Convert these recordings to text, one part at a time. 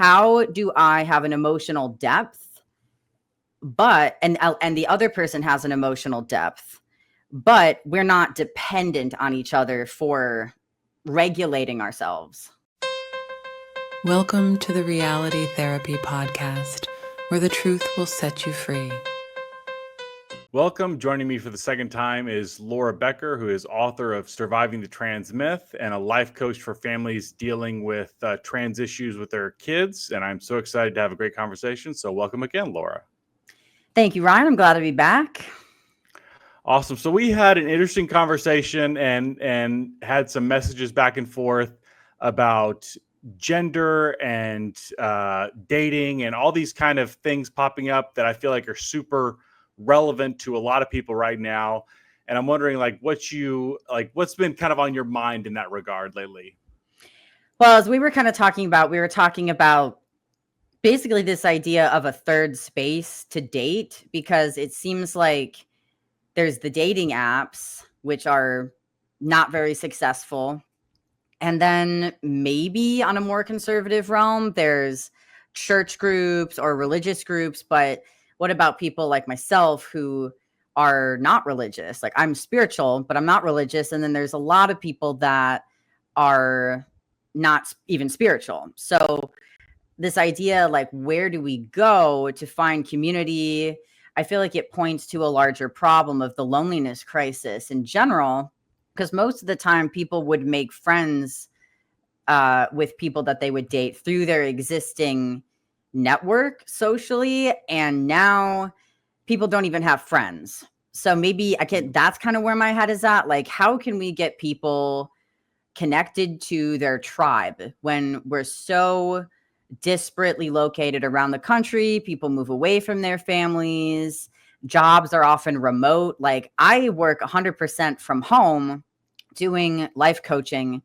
how do I have an emotional depth, but and the other person has an emotional depth, but we're not dependent on each other for regulating ourselves. Welcome to the Reality Therapy Podcast, where the truth will set you free. Welcome. Joining me for the second time is Laura Becker, who is author of Surviving the Trans Myth and a life coach for families dealing with trans issues with their kids. And I'm so excited to have a great conversation. So welcome again, Laura. Thank you, Ryan. I'm glad to be back. Awesome. So we had an interesting conversation and had some messages back and forth about gender and dating and all these kind of things popping up that I feel like are super relevant to a lot of people right now. And I'm wondering what's been kind of on your mind in that regard lately? Well, as we were talking about basically this idea of a third space to date, because it seems like there's the dating apps, which are not very successful. And then maybe on a more conservative realm, there's church groups or religious groups. But what about people like myself who are not religious? Like, I'm spiritual, but I'm not religious. And then there's a lot of people that are not even spiritual. So this idea, like, where do we go to find community? I feel like it points to a larger problem of the loneliness crisis in general, because most of the time people would make friends with people that they would date through their existing network socially, and now people don't even have friends. So maybe that's kind of where my head is at. Like, how can we get people connected to their tribe when we're so disparately located around the country? People move away from their families. Jobs are often remote. Like, I work 100% from home doing life coaching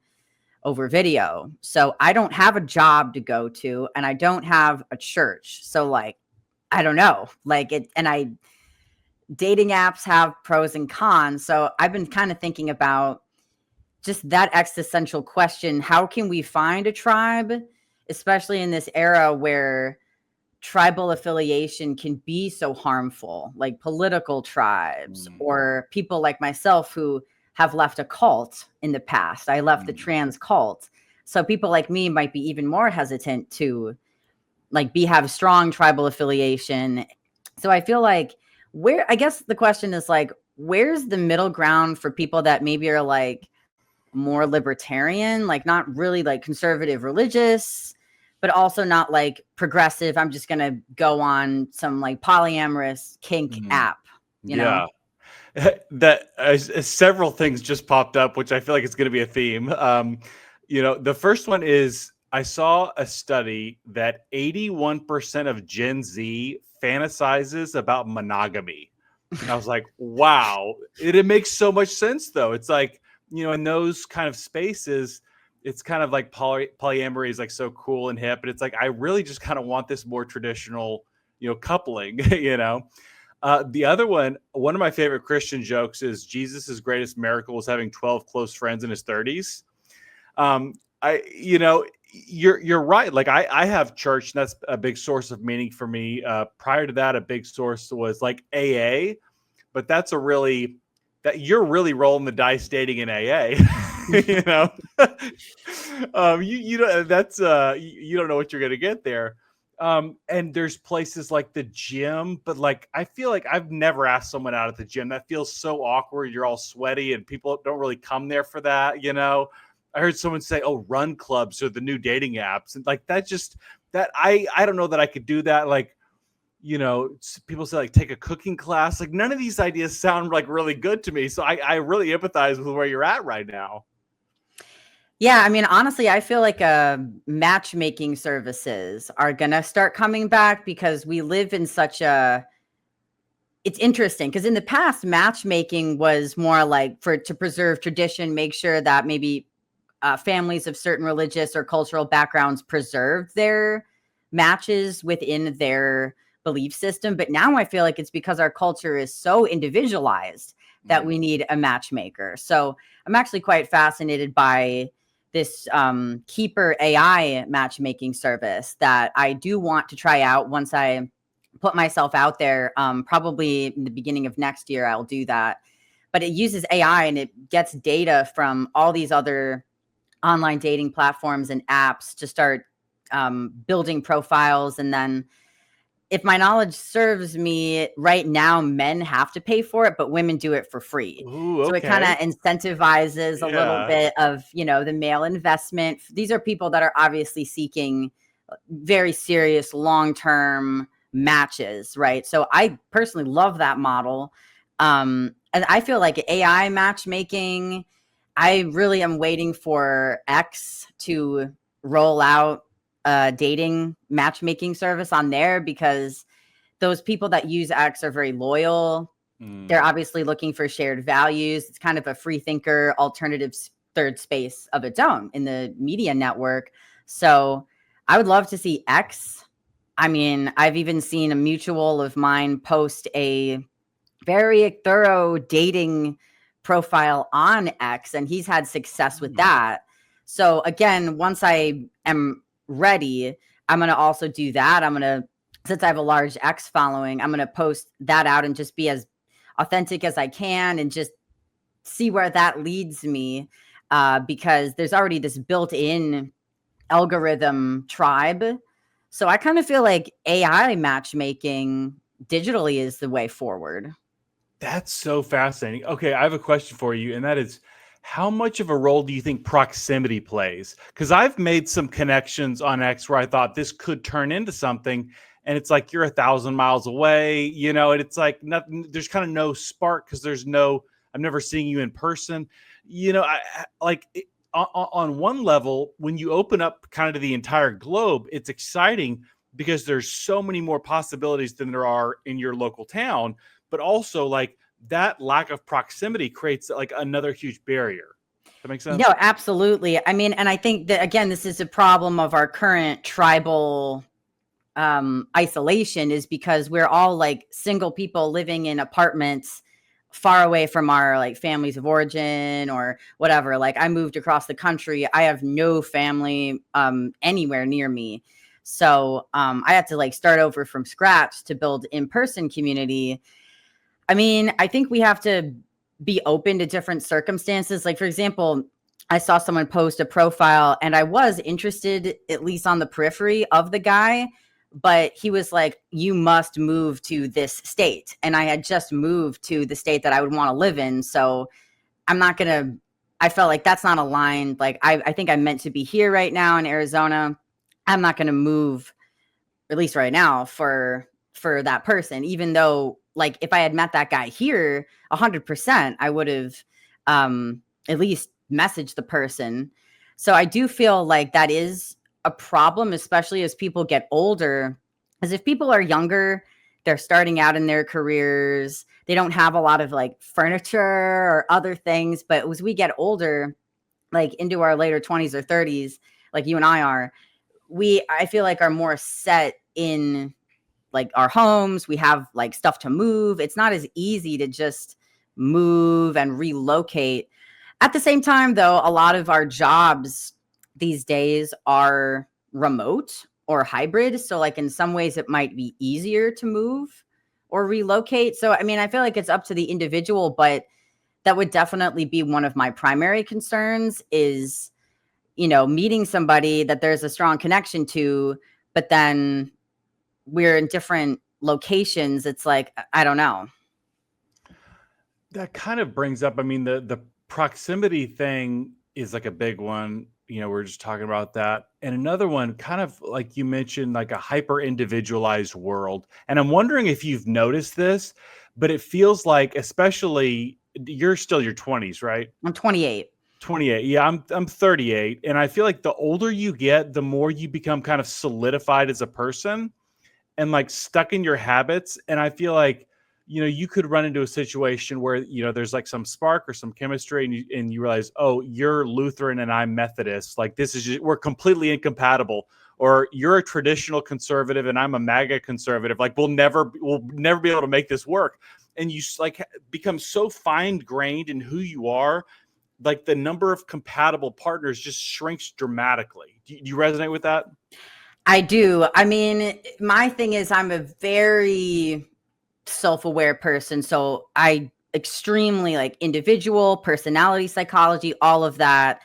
over video. So I don't have a job to go to, and I don't have a church. So I don't know, dating apps have pros and cons. So I've been kind of thinking about just that existential question. How can we find a tribe, especially in this era where tribal affiliation can be so harmful, like political tribes or people like myself who have left a cult in the past. I left the trans cult. So people like me might be even more hesitant to have strong tribal affiliation. So I feel like I guess the question is where's the middle ground for people that maybe are more libertarian, not really conservative religious, but also not progressive. I'm just going to go on some polyamorous kink app, you know? That several things just popped up, which I feel like it's going to be a theme. The first one is I saw a study that 81% of Gen Z fantasizes about monogamy. And I was like, wow, it makes so much sense, though. It's in those kind of spaces, it's kind of like polyamory is so cool and hip. And it's I really just kind of want this more traditional, coupling, The other one of my favorite Christian jokes is Jesus's greatest miracle was having 12 close friends in his 30s. You're right. I have church, and that's a big source of meaning for me. Prior to that, a big source was AA, but that's that you're really rolling the dice dating in AA. You don't know what you're going to get there. And there's places like the gym, but I feel like I've never asked someone out at the gym. That feels so awkward. You're all sweaty and people don't really come there for that. I heard someone say, oh, run clubs are the new dating apps. And I don't know that I could do that. People say take a cooking class. None of these ideas sound really good to me. So I really empathize with where you're at right now. Yeah, I mean, honestly, I feel like matchmaking services are going to start coming back because we live in it's interesting because in the past, matchmaking was more to preserve tradition, make sure that maybe families of certain religious or cultural backgrounds preserved their matches within their belief system. But now I feel like it's because our culture is so individualized that we need a matchmaker. So I'm actually quite fascinated by this Keeper AI matchmaking service that I do want to try out once I put myself out there. Probably in the beginning of next year, I'll do that. But it uses AI and it gets data from all these other online dating platforms and apps to start building profiles. And then, if my knowledge serves me right now, men have to pay for it, but women do it for free. Ooh, So it kind of okay. incentivizes a little Yeah. bit of, the male investment. These are people that are obviously seeking very serious long-term matches, right? So I personally love that model. And I feel like AI matchmaking, I really am waiting for X to roll out a dating matchmaking service on there, because those people that use X are very loyal. They're Mm. obviously looking for shared values. It's kind of a free thinker alternative third space of its own in the media network. So I would love to see X. I mean, I've even seen a mutual of mine post a very thorough dating profile on X, and he's had success with that. So again, once I am ready, I'm going to also do that. I'm going to, since I have a large X following, I'm going to post that out and just be as authentic as I can and just see where that leads me. Because there's already this built-in algorithm tribe. So I kind of feel like AI matchmaking digitally is the way forward. That's so fascinating. Okay, I have a question for you, and that is, how much of a role do you think proximity plays? Because I've made some connections on X where I thought this could turn into something, and it's like you're 1,000 miles away, and it's like nothing. There's kind of no spark because there's no. I'm never seeing you in person. On one level, when you open up kind of to the entire globe, it's exciting because there's so many more possibilities than there are in your local town, but also like that lack of proximity creates like another huge barrier. That makes sense? No, absolutely. I mean, and I think that again, this is a problem of our current tribal isolation, is because we're all like single people living in apartments far away from our like families of origin or whatever. Like I moved across the country. I have no family anywhere near me. So I had to like start over from scratch to build in-person community. I mean, I think we have to be open to different circumstances. Like, for example, I saw someone post a profile and I was interested, at least on the periphery of the guy, but he was like, you must move to this state. And I had just moved to the state that I would want to live in. So I'm not going to, I felt like that's not aligned. Like, I think I'm meant to be here right now in Arizona. I'm not going to move, at least right now, for that person, even though like if I had met that guy here 100%, I would have at least messaged the person. So I do feel like that is a problem, especially as people get older. As if people are younger, they're starting out in their careers, they don't have a lot of like furniture or other things. But as we get older, like into our later 20s or 30s, like you and I are, I feel like are more set in like our homes. We have like stuff to move. It's not as easy to just move and relocate. At the same time, though, a lot of our jobs these days are remote or hybrid. So, like, in some ways, it might be easier to move or relocate. So, I mean, I feel like it's up to the individual, but that would definitely be one of my primary concerns is, meeting somebody that there's a strong connection to, but then we're in different locations. It's like, I don't know. That kind of brings up, I mean, the proximity thing is like a big one. We're just talking about that. And another one, kind of like you mentioned, like a hyper individualized world. And I'm wondering if you've noticed this, but it feels like, especially you're still your 20s, right? I'm 28. 28. Yeah, I'm 38. And I feel like the older you get, the more you become kind of solidified as a person and like stuck in your habits. And I feel like, you could run into a situation where, there's like some spark or some chemistry and you realize, oh, you're Lutheran and I'm Methodist. Like this is we're completely incompatible. Or you're a traditional conservative and I'm a MAGA conservative. Like we'll never be able to make this work. And you like become so fine grained in who you are like the number of compatible partners just shrinks dramatically. Do you resonate with that? I do. I mean, my thing is I'm a very self-aware person. So I extremely like individual personality psychology, all of that.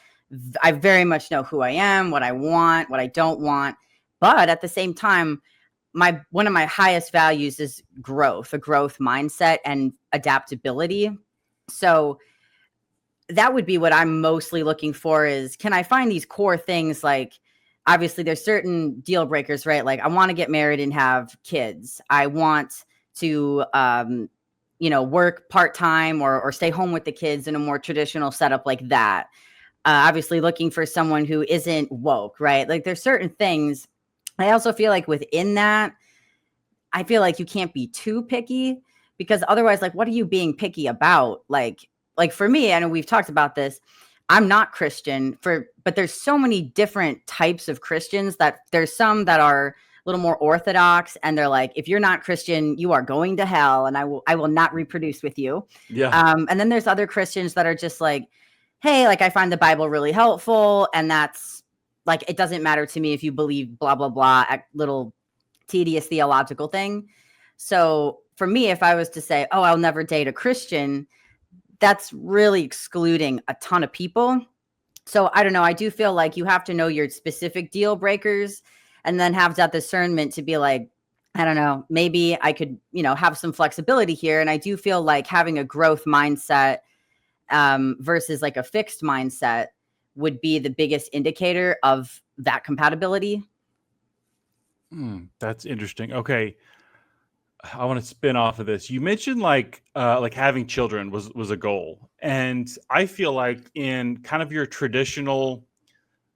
I very much know who I am, what I want, what I don't want. But at the same time, one of my highest values is growth, a growth mindset and adaptability. So that would be what I'm mostly looking for is, can I find these core things? Like, obviously there's certain deal breakers, right? Like I want to get married and have kids. I want to, work part-time or stay home with the kids in a more traditional setup like that. Obviously looking for someone who isn't woke, right? Like there's certain things. I also feel like within that, I feel like you can't be too picky, because otherwise, like, what are you being picky about? Like for me, I know we've talked about this. I'm not Christian but there's so many different types of Christians that there's some that are a little more orthodox, and they're like, if you're not Christian, you are going to hell, and I will not reproduce with you. Yeah. And then there's other Christians that are just like, hey, like I find the Bible really helpful, and that's like, it doesn't matter to me if you believe blah blah blah, little tedious theological thing. So for me, if I was to say, oh, I'll never date a Christian, that's really excluding a ton of people. So I don't know. I do feel like you have to know your specific deal breakers and then have that discernment to be like, I don't know, maybe I could, have some flexibility here. And I do feel like having a growth mindset versus like a fixed mindset would be the biggest indicator of that compatibility. That's interesting. Okay. I want to spin off of this. You mentioned like having children was a goal. And I feel like in kind of your traditional,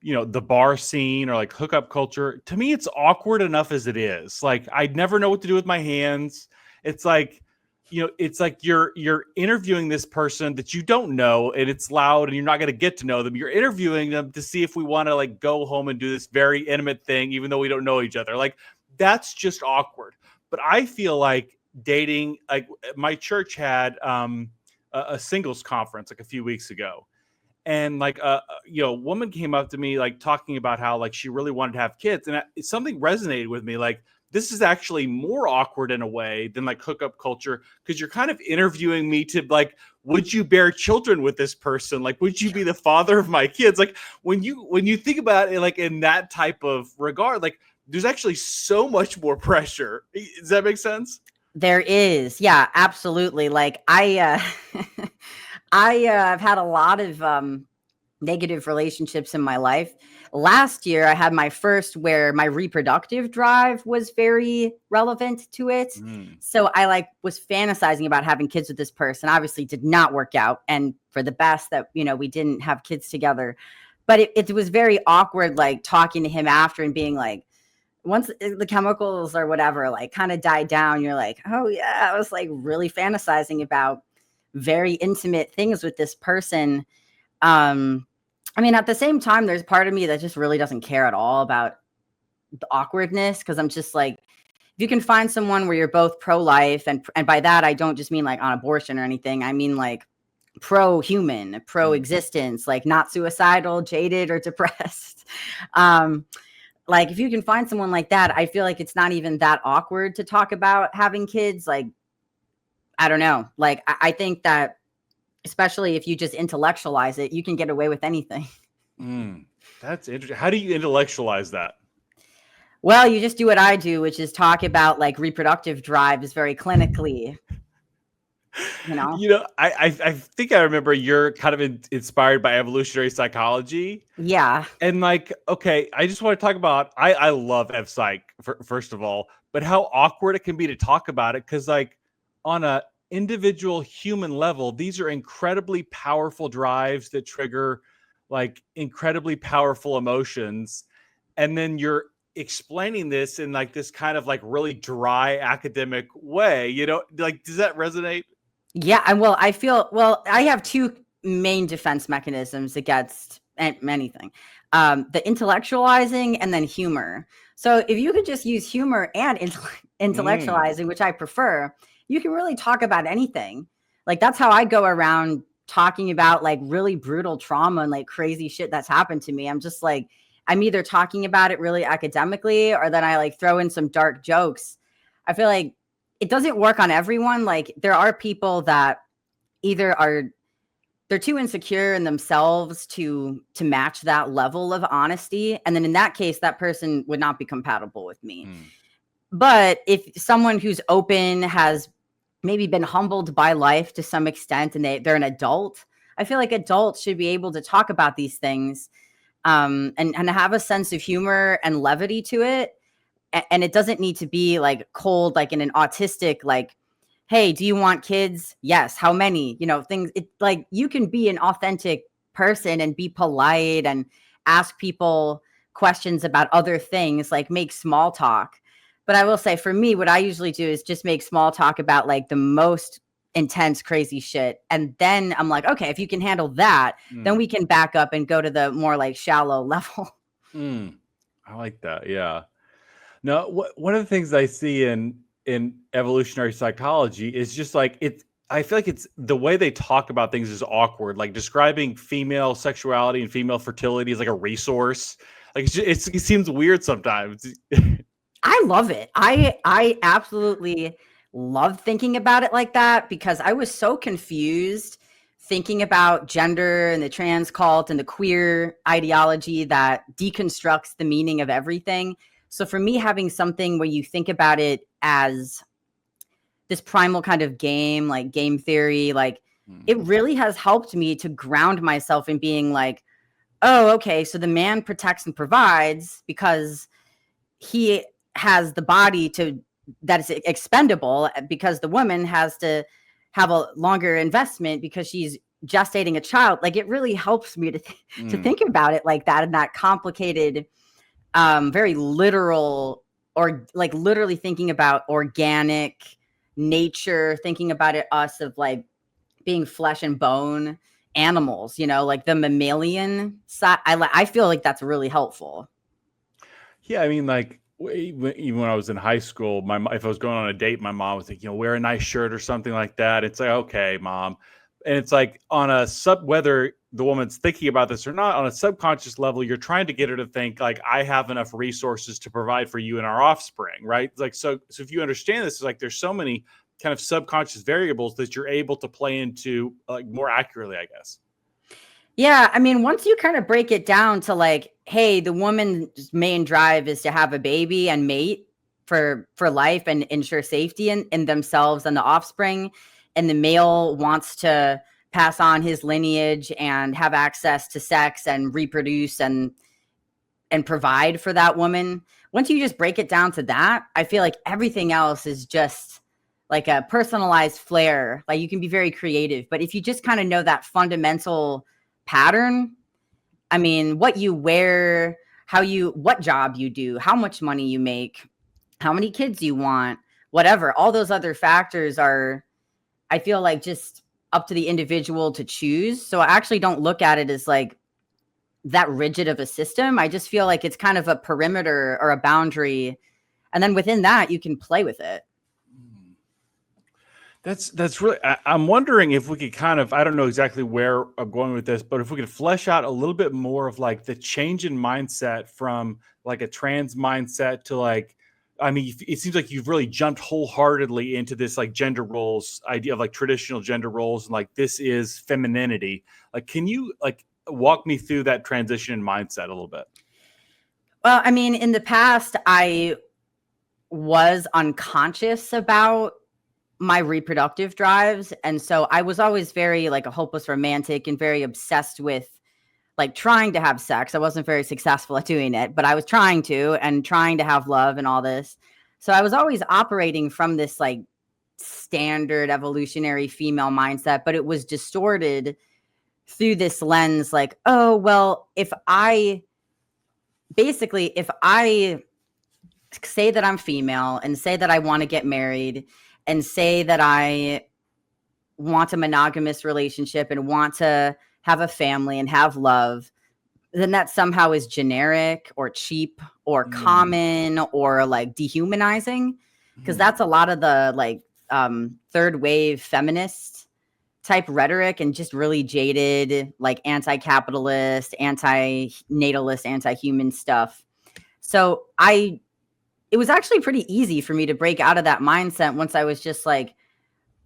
the bar scene or like hookup culture, to me, it's awkward enough as it is. Like I'd never know what to do with my hands. It's like, it's like you're interviewing this person that you don't know, and it's loud and you're not going to get to know them. You're interviewing them to see if we want to like go home and do this very intimate thing, even though we don't know each other. Like that's just awkward. But I feel like dating, like my church had a singles conference like a few weeks ago. And like, a woman came up to me, like talking about how like she really wanted to have kids. And something resonated with me. Like, this is actually more awkward in a way than like hookup culture, because you're kind of interviewing me to like, would you bear children with this person? Like, would you be the father of my kids? Like when you think about it, like in that type of regard, like, there's actually so much more pressure. Does that make sense? There is. Yeah, absolutely. Like I've had a lot of negative relationships in my life. Last year, I had my first where my reproductive drive was very relevant to it. So I like was fantasizing about having kids with this person. Obviously did not work out. And for the best that, we didn't have kids together. But it was very awkward, like talking to him after and being like, once the chemicals or whatever, like kind of died down, you're like, oh yeah, I was like really fantasizing about very intimate things with this person. I mean, at the same time, there's part of me that just really doesn't care at all about the awkwardness. Cause I'm just like, if you can find someone where you're both pro-life, and by that, I don't just mean like on abortion or anything. I mean like pro-human, pro-existence, like not suicidal, jaded, or depressed. Like if you can find someone like that, I feel like it's not even that awkward to talk about having kids. Like, I don't know. Like, I think that especially if you just intellectualize it, you can get away with anything. That's interesting. How do you intellectualize that? Well, you just do what I do, which is talk about like reproductive drives very clinically. I think I remember you're kind of inspired by evolutionary psychology. Yeah. And like, okay, I just want to talk about, I love ev psych first of all, but how awkward it can be to talk about it. Cause like on a individual human level, these are incredibly powerful drives that trigger like incredibly powerful emotions. And then you're explaining this in like this kind of like really dry academic way, like, does that resonate? Yeah. I have two main defense mechanisms against anything. The intellectualizing and then humor. So if you could just use humor and intellectualizing, which I prefer, you can really talk about anything. Like that's how I go around talking about like really brutal trauma and like crazy shit that's happened to me, I'm just like, I'm either talking about it really academically or then I like throw in some dark jokes. I feel like it doesn't work on everyone. Like there are people that either they're too insecure in themselves to match that level of honesty. And then in that case, that person would not be compatible with me. But if someone who's open has maybe been humbled by life to some extent and they're an adult, I feel like adults should be able to talk about these things and have a sense of humor and levity to it. And it doesn't need to be like cold, like in an autistic, like, hey, do you want kids? Yes. How many? You know, things. It like you can be an authentic person and be polite and ask people questions about other things, like make small talk. But I will say for me, what I usually do is just make small talk about like the most intense, crazy shit. And then I'm like, okay, if you can handle that, then we can back up and go to the more like shallow level. I like that. Yeah. No, one of the things I see in evolutionary psychology is just like I feel like it's the way they talk about things is awkward. Like describing female sexuality and female fertility as like a resource. Like it seems weird sometimes. I love it. I absolutely love thinking about it like that because I was so confused thinking about gender and the trans cult and the queer ideology that deconstructs the meaning of everything. So for me, having something where you think about it as this primal kind of game, like game theory, like it really has helped me to ground myself in being like, oh, okay, so the man protects and provides because he has the body that is expendable, because the woman has to have a longer investment because she's gestating a child. Like it really helps me to think about it like that, in that complicated, very literal, or like literally thinking about organic nature, thinking about us of like being flesh and bone animals, you know, like the mammalian side. I feel like that's really helpful. Yeah, I mean, like even when I was in high school, if I was going on a date, my mom was like, wear a nice shirt or something like that. It's like, okay, mom. And it's like on a whether the woman's thinking about this or not, on a subconscious level, you're trying to get her to think like, I have enough resources to provide for you and our offspring, right? Like, so if you understand this, it's like there's so many kind of subconscious variables that you're able to play into like more accurately, I guess. Yeah, I mean, once you kind of break it down to like, hey, the woman's main drive is to have a baby and mate for life and ensure safety in themselves and the offspring, and the male wants to pass on his lineage and have access to sex and reproduce and provide for that woman. Once you just break it down to that, I feel like everything else is just like a personalized flair. Like you can be very creative, but if you just kind of know that fundamental pattern, I mean, what you wear, what job you do, how much money you make, how many kids you want, whatever, all those other factors are, I feel like, just up to the individual to choose. So I actually don't look at it as like that rigid of a system. I just feel like it's kind of a perimeter or a boundary. And then within that, you can play with it. That's really, I'm wondering if we could kind of, I don't know exactly where I'm going with this, but if we could flesh out a little bit more of like the change in mindset from like a trans mindset to like, I mean, it seems like you've really jumped wholeheartedly into this like gender roles idea of like traditional gender roles and like this is femininity. Like, can you like walk me through that transition in mindset a little bit? Well, I mean, in the past, I was unconscious about my reproductive drives. And so I was always very like a hopeless romantic and very obsessed with like trying to have sex. I wasn't very successful at doing it, but I was trying to have love and all this. So I was always operating from this like standard evolutionary female mindset, but it was distorted through this lens like, oh, well, if I say that I'm female and say that I want to get married and say that I want a monogamous relationship and want to have a family and have love, then that somehow is generic or cheap or common or like dehumanizing. Because that's a lot of the like third wave feminist type rhetoric and just really jaded, like anti-capitalist, anti-natalist, anti-human stuff. So it was actually pretty easy for me to break out of that mindset once I was just like,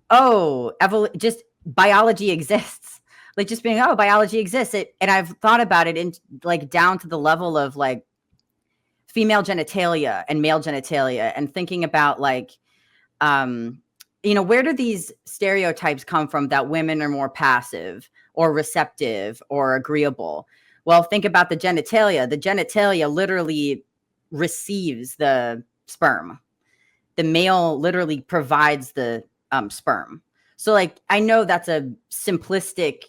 oh, just biology exists. Like just being, oh, biology exists. And I've thought about it in like down to the level of like female genitalia and male genitalia, and thinking about like, where do these stereotypes come from that women are more passive or receptive or agreeable? Well, think about the genitalia. The genitalia literally receives the sperm. The male literally provides the sperm. So like, I know that's a simplistic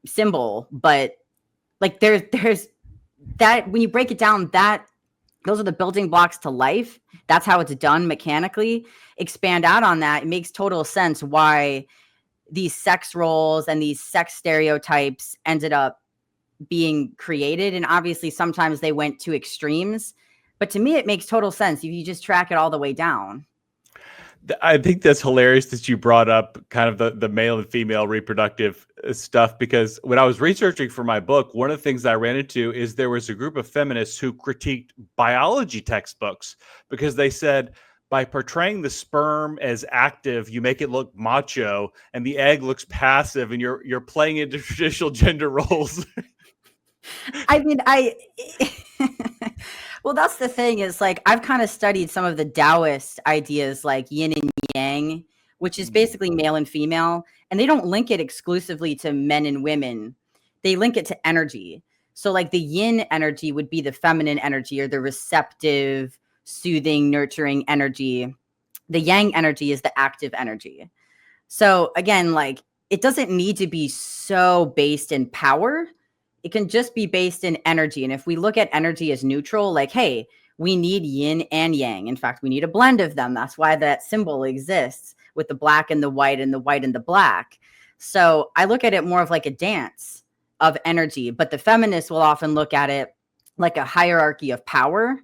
symbol, but like there's that when you break it down, those are the building blocks to life. That's how it's done mechanically. Expand out on that. It makes total sense why these sex roles and these sex stereotypes ended up being created. And obviously sometimes they went to extremes, but to me, it makes total sense if you just track it all the way down. I think that's hilarious that you brought up kind of the male and female reproductive stuff, because when I was researching for my book, one of the things I ran into is there was a group of feminists who critiqued biology textbooks because they said by portraying the sperm as active, you make it look macho, and the egg looks passive, and you're playing into traditional gender roles. I mean, well, that's the thing is like, I've kind of studied some of the Taoist ideas like yin and yang, which is basically male and female, and they don't link it exclusively to men and women. They link it to energy. So like the yin energy would be the feminine energy, or the receptive, soothing, nurturing energy. The yang energy is the active energy. So again, like it doesn't need to be so based in power. It can just be based in energy. And if we look at energy as neutral, like, hey, we need yin and yang. In fact, we need a blend of them. That's why that symbol exists with the black and the white and the white and the black. So I look at it more of like a dance of energy, but the feminists will often look at it like a hierarchy of power,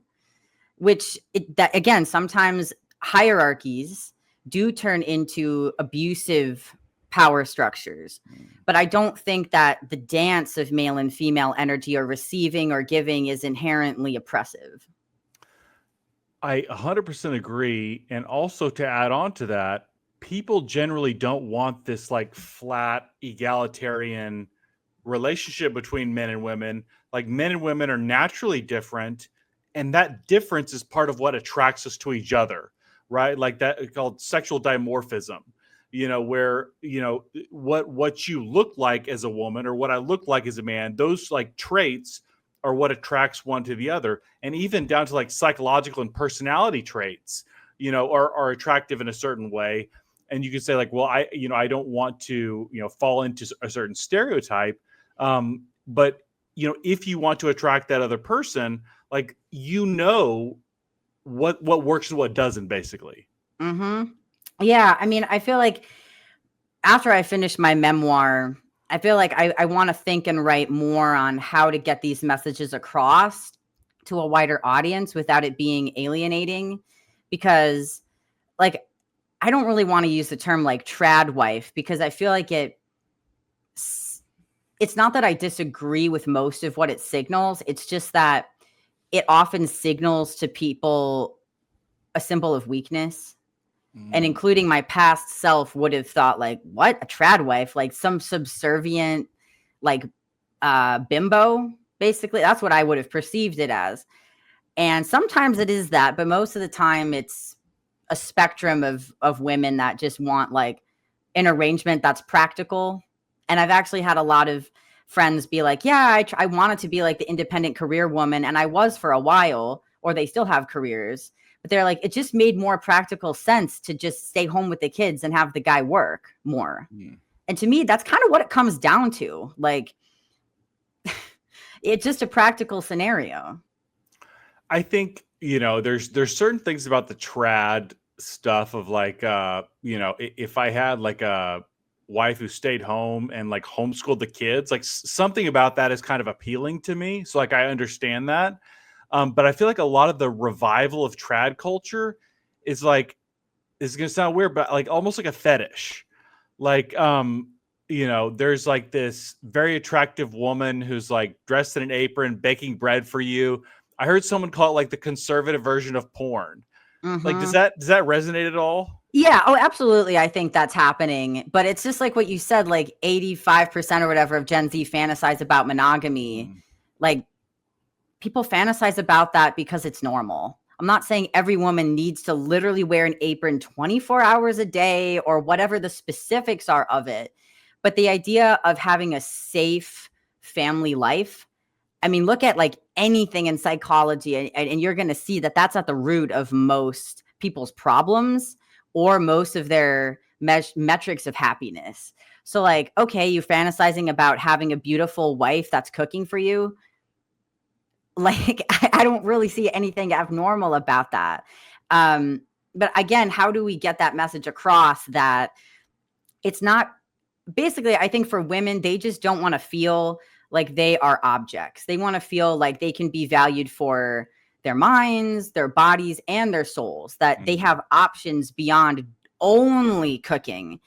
which that again, sometimes hierarchies do turn into abusive power structures. But I don't think that the dance of male and female energy, or receiving or giving, is inherently oppressive. I 100% agree. And also to add on to that, people generally don't want this like flat egalitarian relationship between men and women. Like men and women are naturally different, and that difference is part of what attracts us to each other, right? Like that called sexual dimorphism. Where, what you look like as a woman or what I look like as a man, those like traits are what attracts one to the other. And even down to like psychological and personality traits, are attractive in a certain way. And you can say like, well, I don't want to, fall into a certain stereotype. But, if you want to attract that other person, like, what works and what doesn't, basically. Mm-hmm. Yeah. I mean, I feel like after I finish my memoir, I feel like I want to think and write more on how to get these messages across to a wider audience without it being alienating, because like, I don't really want to use the term like trad wife, because I feel like it's not that I disagree with most of what it signals. It's just that it often signals to people a symbol of weakness. And including my past self would have thought like, what, a trad wife, like some subservient, like bimbo, basically. That's what I would have perceived it as. And sometimes it is that, but most of the time it's a spectrum of women that just want like an arrangement that's practical. And I've actually had a lot of friends be like, yeah, I wanted to be like the independent career woman. And I was for a while, or they still have careers. But they're like, it just made more practical sense to just stay home with the kids and have the guy work more. And to me, that's kind of what it comes down to. Like, it's just a practical scenario. I think, there's certain things about the trad stuff of like, if I had like a wife who stayed home and like homeschooled the kids, like something about that is kind of appealing to me. So like, I understand that. But I feel like a lot of the revival of trad culture is like, it's going to sound weird, but like almost like a fetish. Like, there's like this very attractive woman who's like dressed in an apron, baking bread for you. I heard someone call it like the conservative version of porn. Like, does that resonate at all? Yeah. Oh, absolutely. I think that's happening. But it's just like what you said, like 85% or whatever of Gen Z fantasize about monogamy. Like, people fantasize about that because it's normal. I'm not saying every woman needs to literally wear an apron 24 hours a day or whatever the specifics are of it. But the idea of having a safe family life, I mean, look at like anything in psychology, and you're going to see that that's at the root of most people's problems or most of their metrics of happiness. So like, okay, you're fantasizing about having a beautiful wife that's cooking for you. Like, I don't really see anything abnormal about that. But again, how do we get that message across that it's not basically, I think for women, they just don't want to feel like they are objects. They want to feel like they can be valued for their minds, their bodies, and their souls, that they have options beyond only cooking.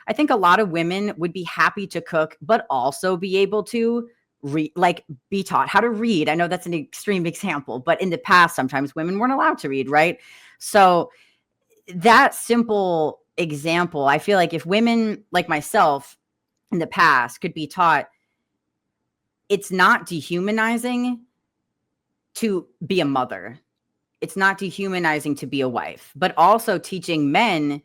I think a lot of women would be happy to cook, but also be able to be taught how to read. I know that's an extreme example, but in the past, sometimes women weren't allowed to read, right? So that simple example, I feel like if women like myself in the past could be taught, it's not dehumanizing to be a mother. It's not dehumanizing to be a wife, but also teaching men,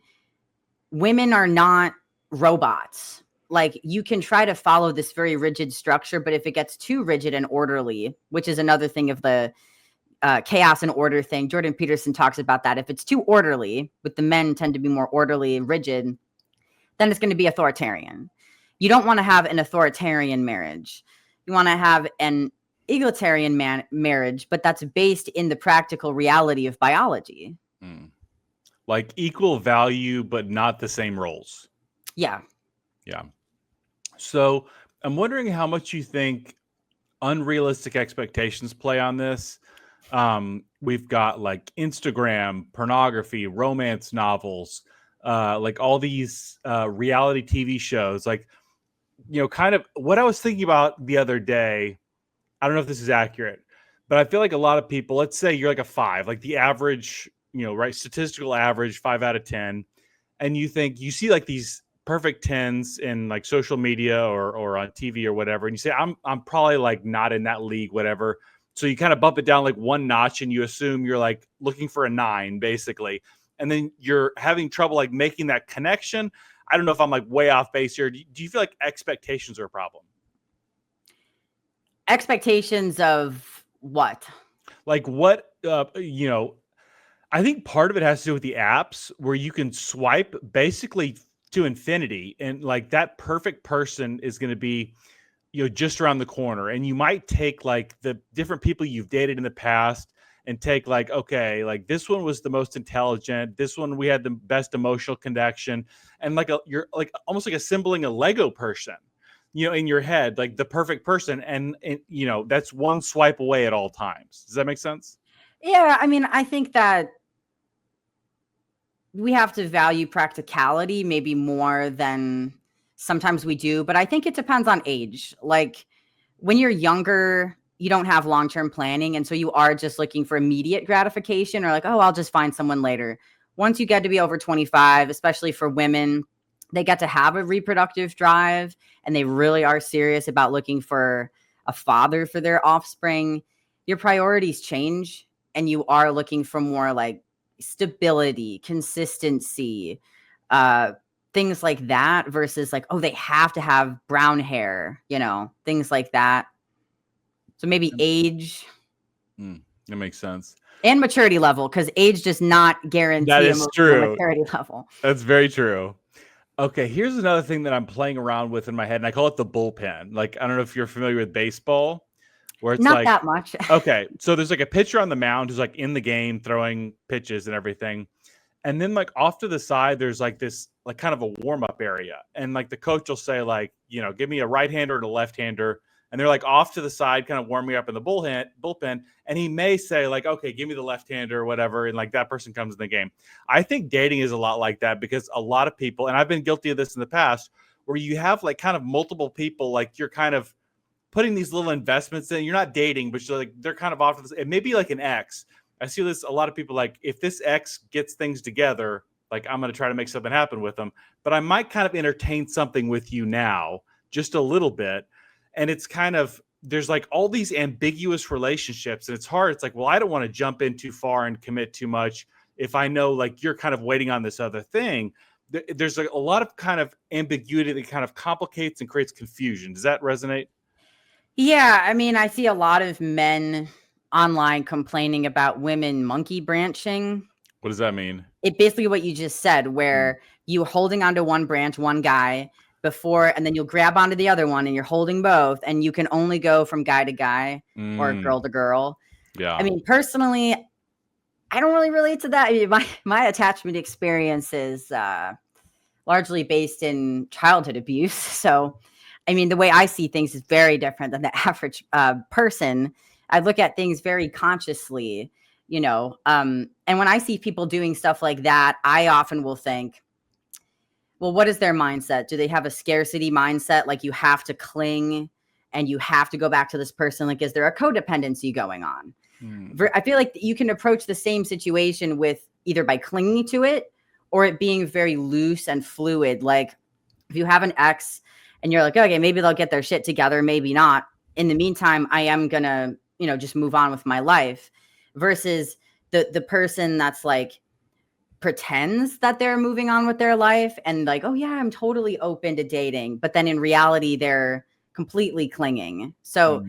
women are not robots. Like, you can try to follow this very rigid structure, but if it gets too rigid and orderly, which is another thing of the chaos and order thing, Jordan Peterson talks about that. If it's too orderly, with the men tend to be more orderly and rigid, then it's going to be authoritarian. You don't want to have an authoritarian marriage. You want to have an egalitarian marriage, but that's based in the practical reality of biology. Like equal value, but not the same roles. Yeah. Yeah. So I'm wondering how much you think unrealistic expectations play on this. We've got like Instagram, pornography, romance novels, like all these reality TV shows. Like, kind of what I was thinking about the other day. I don't know if this is accurate, but I feel like a lot of people, let's say you're like a 5, like the average, right, statistical average 5 out of 10. And you see like these perfect 10s in like social media or on TV or whatever. And you say, I'm probably like not in that league, whatever. So you kind of bump it down like one notch and you assume you're like looking for a 9 basically. And then you're having trouble like making that connection. I don't know if I'm like way off base here. Do you feel like expectations are a problem? Expectations of what? Like what, I think part of it has to do with the apps where you can swipe basically to infinity, and like that perfect person is going to be, just around the corner. And you might take like the different people you've dated in the past and take like, okay, like this one was the most intelligent. This one, we had the best emotional connection. And like you're like almost like assembling a Lego person, in your head, like the perfect person. And that's one swipe away at all times. Does that make sense? Yeah. I mean, I think that we have to value practicality maybe more than sometimes we do, but I think it depends on age. Like, when you're younger, you don't have long-term planning, and so you are just looking for immediate gratification, or like, oh, I'll just find someone later. Once you get to be over 25, especially for women, they get to have a reproductive drive, and they really are serious about looking for a father for their offspring. Your priorities change, and you are looking for more like stability, consistency, things like that, versus like, oh, they have to have brown hair, things like that. So maybe age. That makes sense. And maturity level, because age does not guarantee That is true. maturity level. That's very true. Okay, here's another thing that I'm playing around with in my head, and I call it the bullpen. Like, I don't know if you're familiar with baseball, where it's not like that much. Okay, so there's like a pitcher on the mound who's like in the game throwing pitches and everything. And then like off to the side, there's like this like kind of a warm-up area. And like the coach will say like, give me a right-hander and a left-hander. And they're like off to the side, kind of warming up in the bullpen. And he may say like, okay, give me the left-hander or whatever. And like that person comes in the game. I think dating is a lot like that, because a lot of people, and I've been guilty of this in the past, where you have like kind of multiple people, like you're kind of putting these little investments in. You're not dating, but you're like, they're kind of off. It may be like an ex. I see this a lot of people like, if this ex gets things together, like I'm going to try to make something happen with them, but I might kind of entertain something with you now, just a little bit. And it's kind of, there's like all these ambiguous relationships, and it's hard. It's like, well, I don't want to jump in too far and commit too much if I know like you're kind of waiting on this other thing. There's like a lot of kind of ambiguity that kind of complicates and creates confusion. Does that resonate? Yeah, I mean, I see a lot of men online complaining about women monkey branching. What does that mean? It basically what you just said, where you holding onto one branch, one guy before, and then you'll grab onto the other one and you're holding both, and you can only go from guy to guy or girl to girl. Yeah. I mean, personally, I don't really relate to that. I mean, my attachment experience is largely based in childhood abuse. So, I mean, the way I see things is very different than the average person. I look at things very consciously, you know, and when I see people doing stuff like that, I often will think, well, what is their mindset? Do they have a scarcity mindset? Like you have to cling and you have to go back to this person. Like, is there a codependency going on? I feel like you can approach the same situation with either by clinging to it or it being very loose and fluid. Like if you have an ex and you're like, okay, maybe they'll get their shit together, maybe not. In the meantime, I am gonna, you know, just move on with my life, versus the person that's like pretends that they're moving on with their life and like, oh yeah, I'm totally open to dating, but then in reality they're completely clinging. So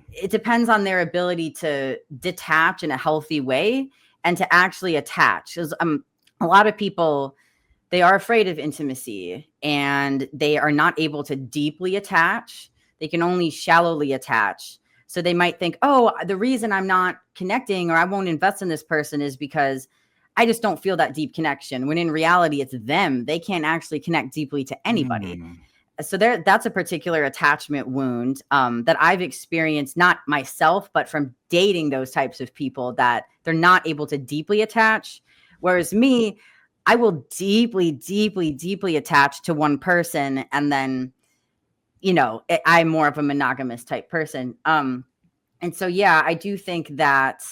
it depends on their ability to detach in a healthy way and to actually attach. Because a lot of people, they are afraid of intimacy and they are not able to deeply attach. They can only shallowly attach. So they might think, oh, the reason I'm not connecting or I won't invest in this person is because I just don't feel that deep connection. When in reality, it's them. They can't actually connect deeply to anybody. So that's a particular attachment wound that I've experienced, not myself, but from dating those types of people, that they're not able to deeply attach. Whereas me, I will deeply, deeply, deeply attach to one person. And then, you know, I'm more of a monogamous type person. And so, yeah, I do think that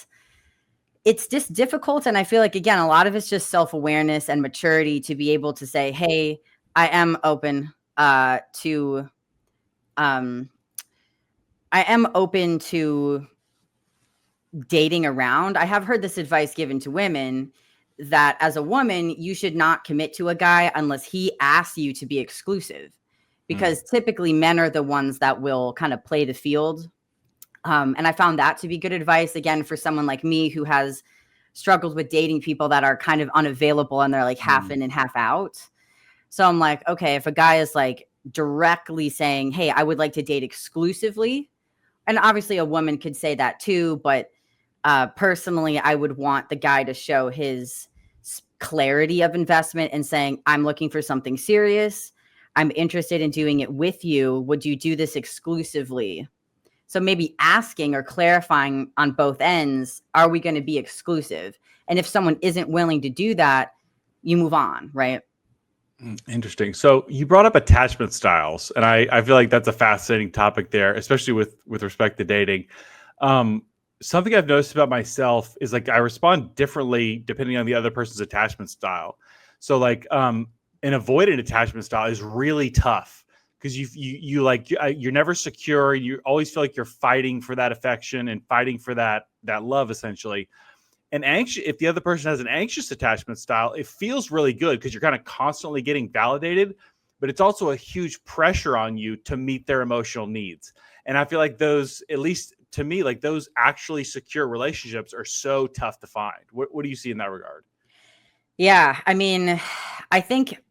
it's just difficult. And I feel like, again, a lot of it's just self-awareness and maturity to be able to say, hey, I am open to dating around. I have heard this advice given to women that as a woman, you should not commit to a guy unless he asks you to be exclusive, because typically men are the ones that will kind of play the field. And I found that to be good advice, again, for someone like me who has struggled with dating people that are kind of unavailable and they're like half in and half out. So I'm like, okay, if a guy is like directly saying, hey, I would like to date exclusively, and obviously a woman could say that too, but personally, I would want the guy to show his clarity of investment and saying, I'm looking for something serious. I'm interested in doing it with you. Would you do this exclusively? So maybe asking or clarifying on both ends, are we going to be exclusive? And if someone isn't willing to do that, you move on, right? Interesting. So you brought up attachment styles, and I feel like that's a fascinating topic there, especially with respect to dating. Something I've noticed about myself is like I respond differently depending on the other person's attachment style. So like an avoidant attachment style is really tough because you're never secure. You always feel like you're fighting for that affection and fighting for that love, essentially. And if the other person has an anxious attachment style, it feels really good because you're kind of constantly getting validated, but it's also a huge pressure on you to meet their emotional needs. And I feel like those, at least to me, like those actually secure relationships are so tough to find. What do you see in that regard? Yeah, I mean, I think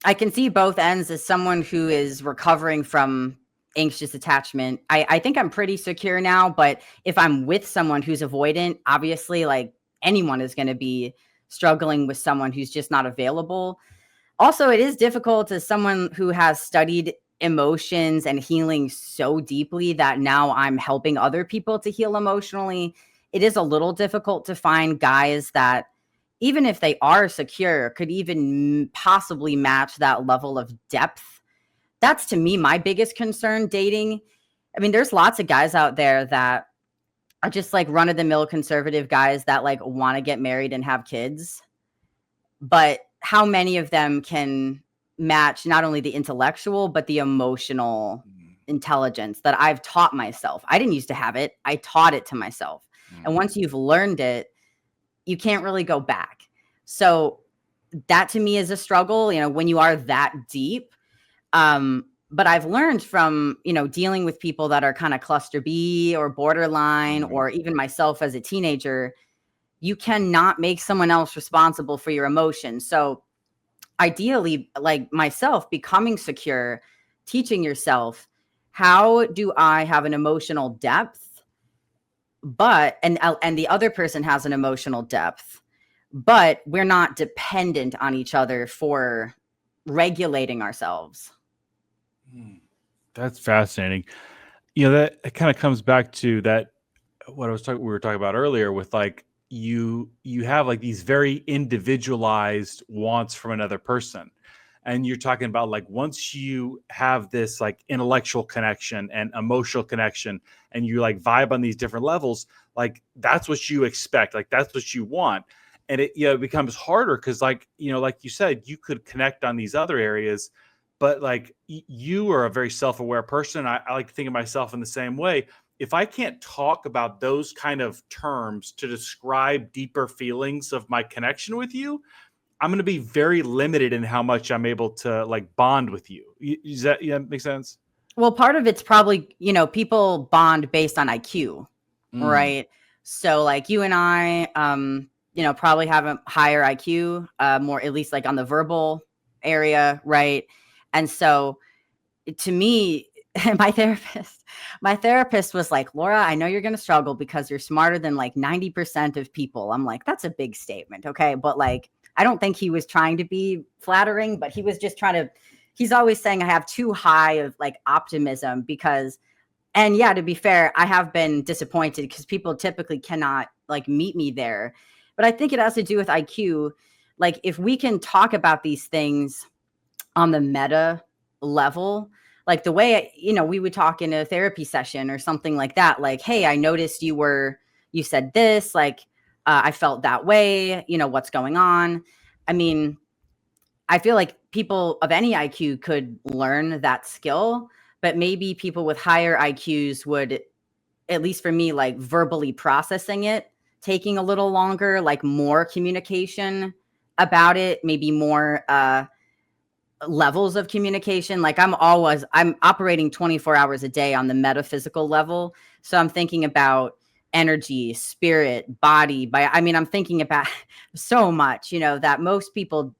I can see both ends as someone who is recovering from anxious attachment. I think I'm pretty secure now, but if I'm with someone who's avoidant, obviously like anyone is going to be struggling with someone who's just not available. Also, it is difficult as someone who has studied emotions and healing so deeply that now I'm helping other people to heal emotionally. It is a little difficult to find guys that, even if they are secure, could even possibly match that level of depth that's to me my biggest concern dating. I mean, there's lots of guys out there that are just like run of the mill conservative guys that like want to get married and have kids. But how many of them can match not only the intellectual, but the emotional intelligence that I've taught myself? I didn't used to have it. I taught it to myself. And once you've learned it, you can't really go back. So that to me is a struggle, when you are that deep. But I've learned from, dealing with people that are kind of cluster B or borderline, or even myself as a teenager, you cannot make someone else responsible for your emotions. So ideally, like myself, becoming secure, teaching yourself, how do I have an emotional depth, and the other person has an emotional depth, but we're not dependent on each other for regulating ourselves. That's fascinating. That it kind of comes back to that what we were talking about earlier with like you have like these very individualized wants from another person. And you're talking about like once you have this like intellectual connection and emotional connection and you like vibe on these different levels, like that's what you expect, like that's what you want. And it becomes harder because like like you said, you could connect on these other areas, but like you are a very self-aware person. I like to think of myself in the same way. If I can't talk about those kind of terms to describe deeper feelings of my connection with you, I'm going to be very limited in how much I'm able to like bond with you. Does that make sense? Well, part of it's probably, people bond based on IQ, right? So like you and I, probably have a higher IQ, more at least like on the verbal area, right? And so to me, my therapist was like, Laura, I know you're going to struggle because you're smarter than like 90% of people. I'm like, that's a big statement. Okay. But like, I don't think he was trying to be flattering, but he was just he's always saying I have too high of like optimism and yeah, to be fair, I have been disappointed because people typically cannot like meet me there. But I think it has to do with IQ. Like if we can talk about these things on the meta level, like the way, we would talk in a therapy session or something like that. Like, hey, I noticed you said this, like, I felt that way, what's going on? I mean, I feel like people of any IQ could learn that skill, but maybe people with higher IQs would, at least for me, like verbally processing it, taking a little longer, like more communication about it, maybe more, levels of communication. Like I'm operating 24 hours a day on the metaphysical level. So I'm thinking about energy, spirit, body. I'm thinking about so much, that most people,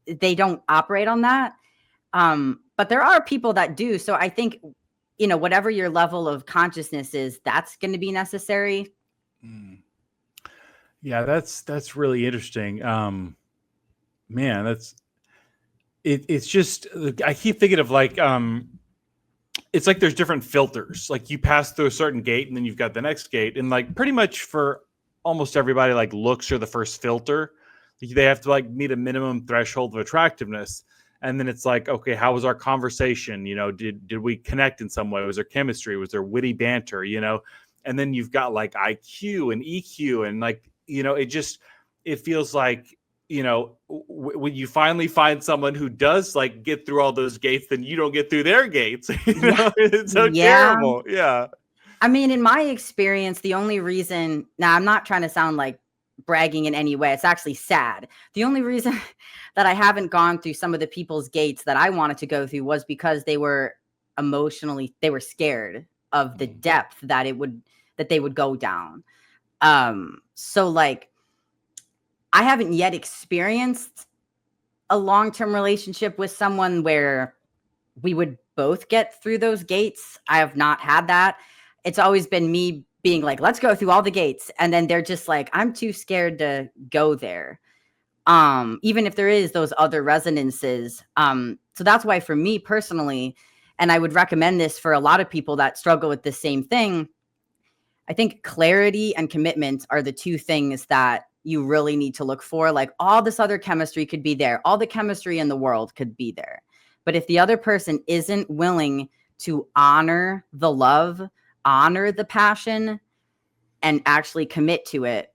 they don't operate on that. But there are people that do. So I think, whatever your level of consciousness is, that's going to be necessary. Yeah, that's really interesting. Man, it's just, I keep thinking of like, it's like there's different filters. Like you pass through a certain gate and then you've got the next gate. And like pretty much for almost everybody, like looks are the first filter. They have to like meet a minimum threshold of attractiveness. And then it's like, okay, how was our conversation? Did we connect in some way? Was there chemistry? Was there witty banter? And then you've got like IQ and EQ and like, it feels like, when you finally find someone who does like get through all those gates, then you don't get through their gates. It's so terrible. Yeah. I mean, in my experience, the only reason, now I'm not trying to sound like bragging in any way. It's actually sad. The only reason that I haven't gone through some of the people's gates that I wanted to go through was because they were scared of the depth that they would go down. So like, I haven't yet experienced a long-term relationship with someone where we would both get through those gates. I have not had that. It's always been me being like, let's go through all the gates. And then they're just like, I'm too scared to go there. Even if there is those other resonances. So that's why for me personally, and I would recommend this for a lot of people that struggle with the same thing, I think clarity and commitment are the two things that you really need to look for. Like all this other chemistry could be there. All the chemistry in the world could be there. But if the other person isn't willing to honor the love, honor the passion, and actually commit to it,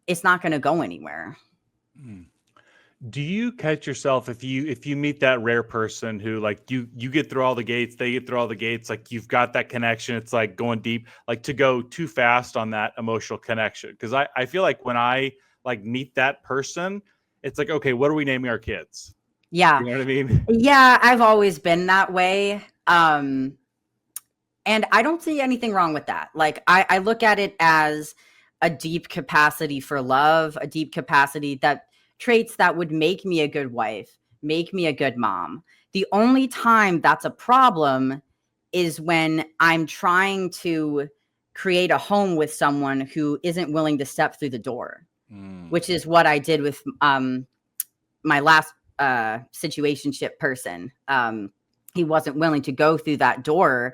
it's not going to go anywhere. Do you catch yourself if you meet that rare person who like you get through all the gates, they get through all the gates, like you've got that connection, it's like going deep, like to go too fast on that emotional connection? Because I feel like when I like meet that person, it's like, okay, what are we naming our kids? Yeah. You know what I mean? Yeah, I've always been that way. And I don't see anything wrong with that. Like I look at it as a deep capacity for love, a deep capacity that traits that would make me a good wife, make me a good mom. The only time that's a problem is when I'm trying to create a home with someone who isn't willing to step through the door, which is what I did with my last situationship person. He wasn't willing to go through that door,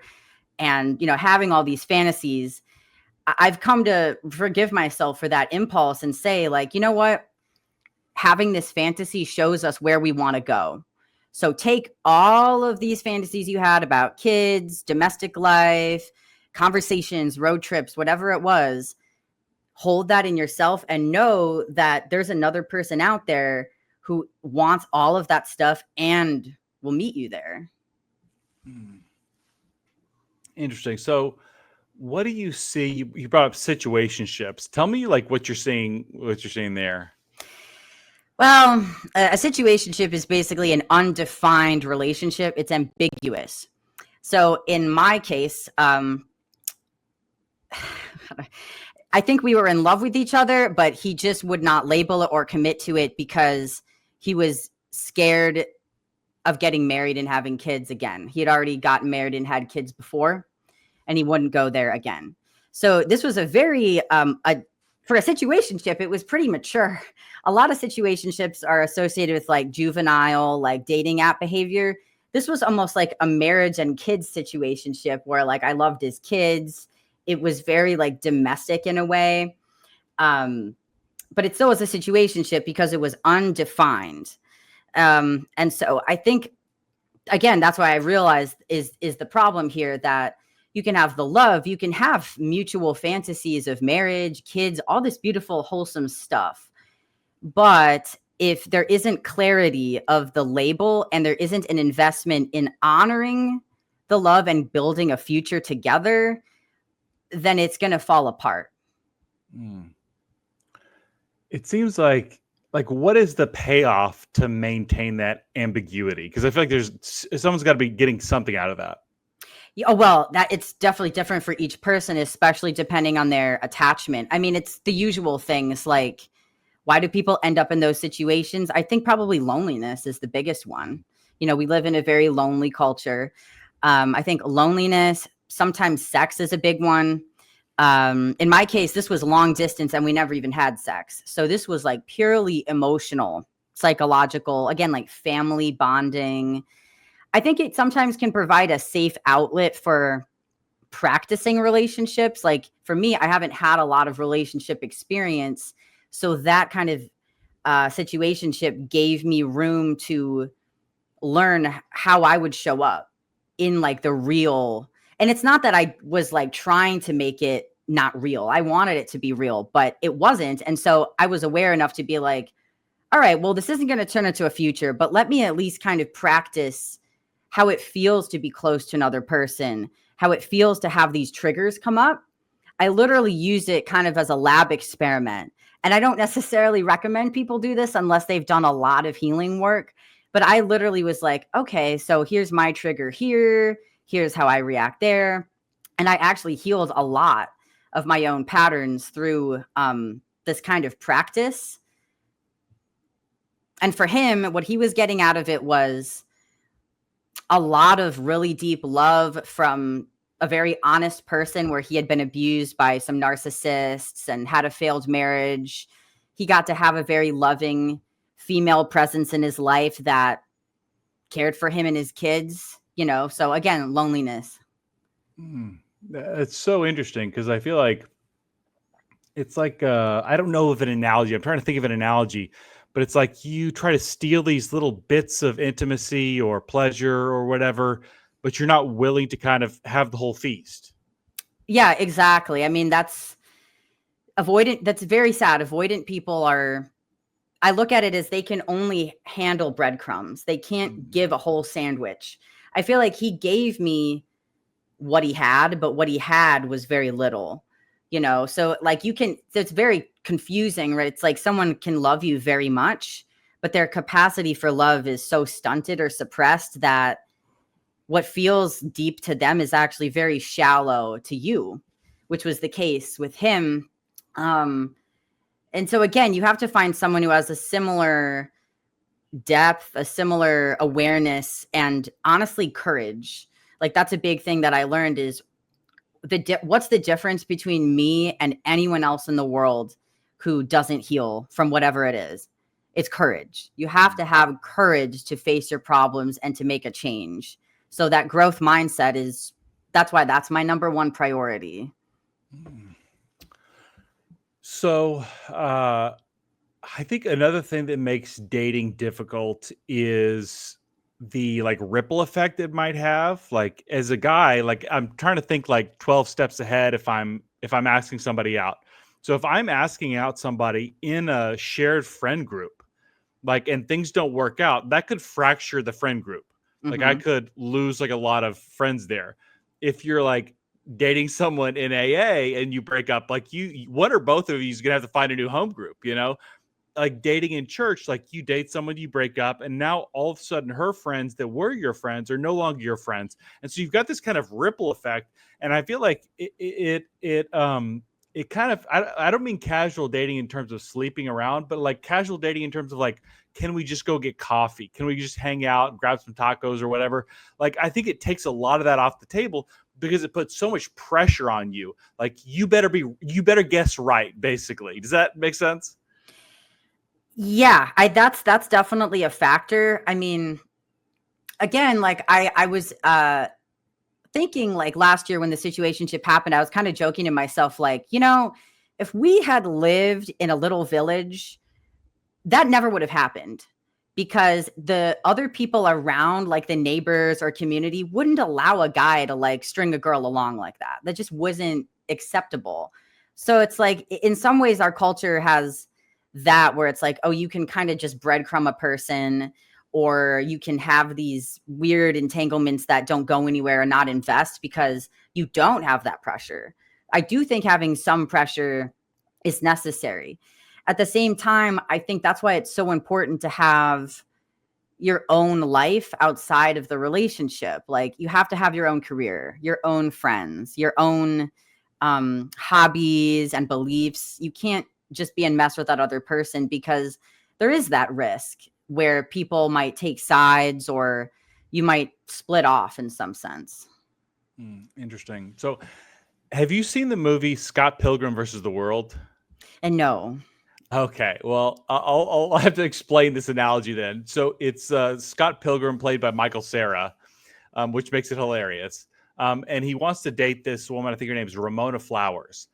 and having all these fantasies. I've come to forgive myself for that impulse and say, like, you know what? Having this fantasy shows us where we want to go. So take all of these fantasies you had about kids, domestic life, conversations, road trips, whatever it was, hold that in yourself and know that there's another person out there who wants all of that stuff and will meet you there. Interesting. So what do you see? You brought up situationships. Tell me like what you're seeing there. Well, a situationship is basically an undefined relationship. It's ambiguous. So in my case, I think we were in love with each other, but he just would not label it or commit to it because he was scared of getting married and having kids again. He had already gotten married and had kids before, and he wouldn't go there again. So this was a very, for a situationship, it was pretty mature. A lot of situationships are associated with like juvenile, like dating app behavior. This was almost like a marriage and kids situationship where like I loved his kids. It was very like domestic in a way. But it still was a situationship because it was undefined. And so I think, again, that's why I realized is the problem here, that you can have the love, you can have mutual fantasies of marriage, kids, all this beautiful, wholesome stuff. But if there isn't clarity of the label and there isn't an investment in honoring the love and building a future together, then it's going to fall apart. It seems like what is the payoff to maintain that ambiguity? Because I feel like someone's got to be getting something out of that. Oh, well, that it's definitely different for each person, especially depending on their attachment. I mean, it's the usual things like, why do people end up in those situations? I think probably loneliness is the biggest one. We live in a very lonely culture. I think loneliness, sometimes sex is a big one. In my case, this was long distance and we never even had sex. So this was like purely emotional, psychological, again, like family bonding. I think it sometimes can provide a safe outlet for practicing relationships. Like for me, I haven't had a lot of relationship experience. So that kind of situationship gave me room to learn how I would show up in like the real. And it's not that I was like trying to make it not real. I wanted it to be real, but it wasn't. And so I was aware enough to be like, all right, well, this isn't going to turn into a future, but let me at least kind of practice how it feels to be close to another person, how it feels to have these triggers come up. I literally used it kind of as a lab experiment. And I don't necessarily recommend people do this unless they've done a lot of healing work. But I literally was like, okay, so here's my trigger here. Here's how I react there. And I actually healed a lot of my own patterns through this kind of practice. And for him, what he was getting out of it was a lot of really deep love from a very honest person where he had been abused by some narcissists and had a failed marriage. He got to have a very loving female presence in his life that cared for him and his kids, so again, loneliness. It's so interesting because I feel like it's like, I don't know of an analogy. I'm trying to think of an analogy, but it's like you try to steal these little bits of intimacy or pleasure or whatever, but you're not willing to kind of have the whole feast. Yeah, exactly. I mean, that's avoidant. That's very sad. Avoidant people are, I look at it as they can only handle breadcrumbs. They can't give a whole sandwich. I feel like he gave me what he had, but what he had was very little, So like it's very confusing, right? It's like someone can love you very much, but their capacity for love is so stunted or suppressed that what feels deep to them is actually very shallow to you, which was the case with him. And so again, you have to find someone who has a similar depth, a similar awareness, and honestly, courage. Like that's a big thing that I learned is what's the difference between me and anyone else in the world who doesn't heal from whatever it is? It's courage. You have to have courage to face your problems and to make a change. So that growth mindset that's why that's my number one priority. So, I think another thing that makes dating difficult is the like ripple effect it might have. Like as a guy, like I'm trying to think like 12 steps ahead if I'm asking somebody out. So if I'm asking out somebody in a shared friend group, like and things don't work out, that could fracture the friend group. Like I could lose like a lot of friends there. If you're like dating someone in AA and you break up, like one or both of you is gonna have to find a new home group, like dating in church, like you date someone, you break up, and now all of a sudden her friends that were your friends are no longer your friends. And so you've got this kind of ripple effect. And I feel like it kind of, I don't mean casual dating in terms of sleeping around, but like casual dating in terms of like, can we just go get coffee? Can we just hang out and grab some tacos or whatever? Like, I think it takes a lot of that off the table because it puts so much pressure on you. Like you better guess right, basically. Does that make sense? Yeah, that's definitely a factor. I mean, again, like I was thinking like last year when the situationship happened, I was kind of joking to myself, like, if we had lived in a little village, that never would have happened because the other people around, like the neighbors or community, wouldn't allow a guy to like string a girl along like that. That just wasn't acceptable. So it's like in some ways our culture has that where it's like, oh, you can kind of just breadcrumb a person, or you can have these weird entanglements that don't go anywhere and not invest because you don't have that pressure. I do think having some pressure is necessary. At the same time, I think that's why it's so important to have your own life outside of the relationship. Like you have to have your own career, your own friends, your own hobbies and beliefs. You can't just be in mess with that other person because there is that risk where people might take sides or you might split off in some sense. Interesting. So have you seen the movie Scott Pilgrim versus the World? And no. Okay, well, I'll have to explain this analogy then. So it's Scott Pilgrim played by Michael Cera, which makes it hilarious. And he wants to date this woman. I think her name is Ramona Flowers.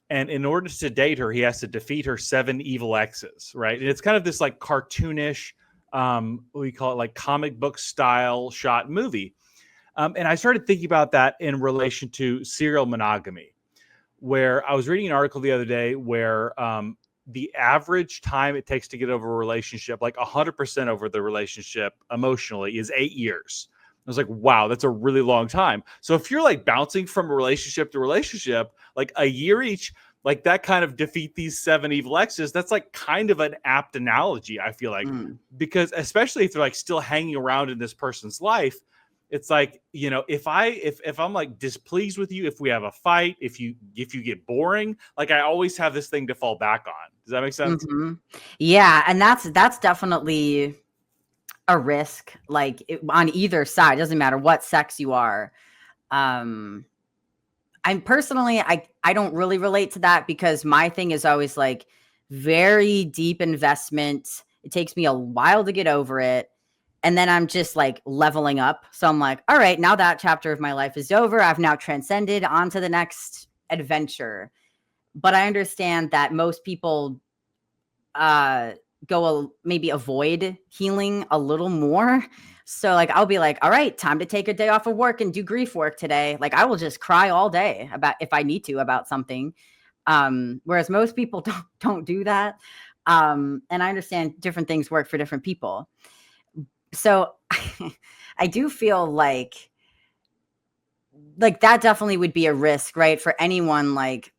And in order to date her, he has to defeat her 7 evil exes, right? And it's kind of this like cartoonish, we call it like comic book style shot movie. And I started thinking about that in relation to serial monogamy, where I was reading an article the other day where the average time it takes to get over a relationship, like 100% over the relationship emotionally, is 8 years. I was like, wow, that's a really long time. So if you're like bouncing from relationship to relationship, like a year each, like that kind of defeat these 7 evil exes, that's like kind of an apt analogy, I feel like, because especially if they're like still hanging around in this person's life, it's like, if I'm like displeased with you, if we have a fight, if you get boring, like I always have this thing to fall back on. Does that make sense? Yeah. And that's definitely a risk, like on either side. It doesn't matter what sex you are. I'm personally, I don't really relate to that because my thing is always like very deep investment. It takes me a while to get over it. And then I'm just like leveling up. So I'm like, all right, now that chapter of my life is over. I've now transcended onto the next adventure. But I understand that most people maybe avoid healing a little more. So like I'll be like, all right, time to take a day off of work and do grief work today. Like I will just cry all day about if I need to about something. Whereas most people don't do that. And I understand different things work for different people. So I do feel like that definitely would be a risk, right? For anyone, like,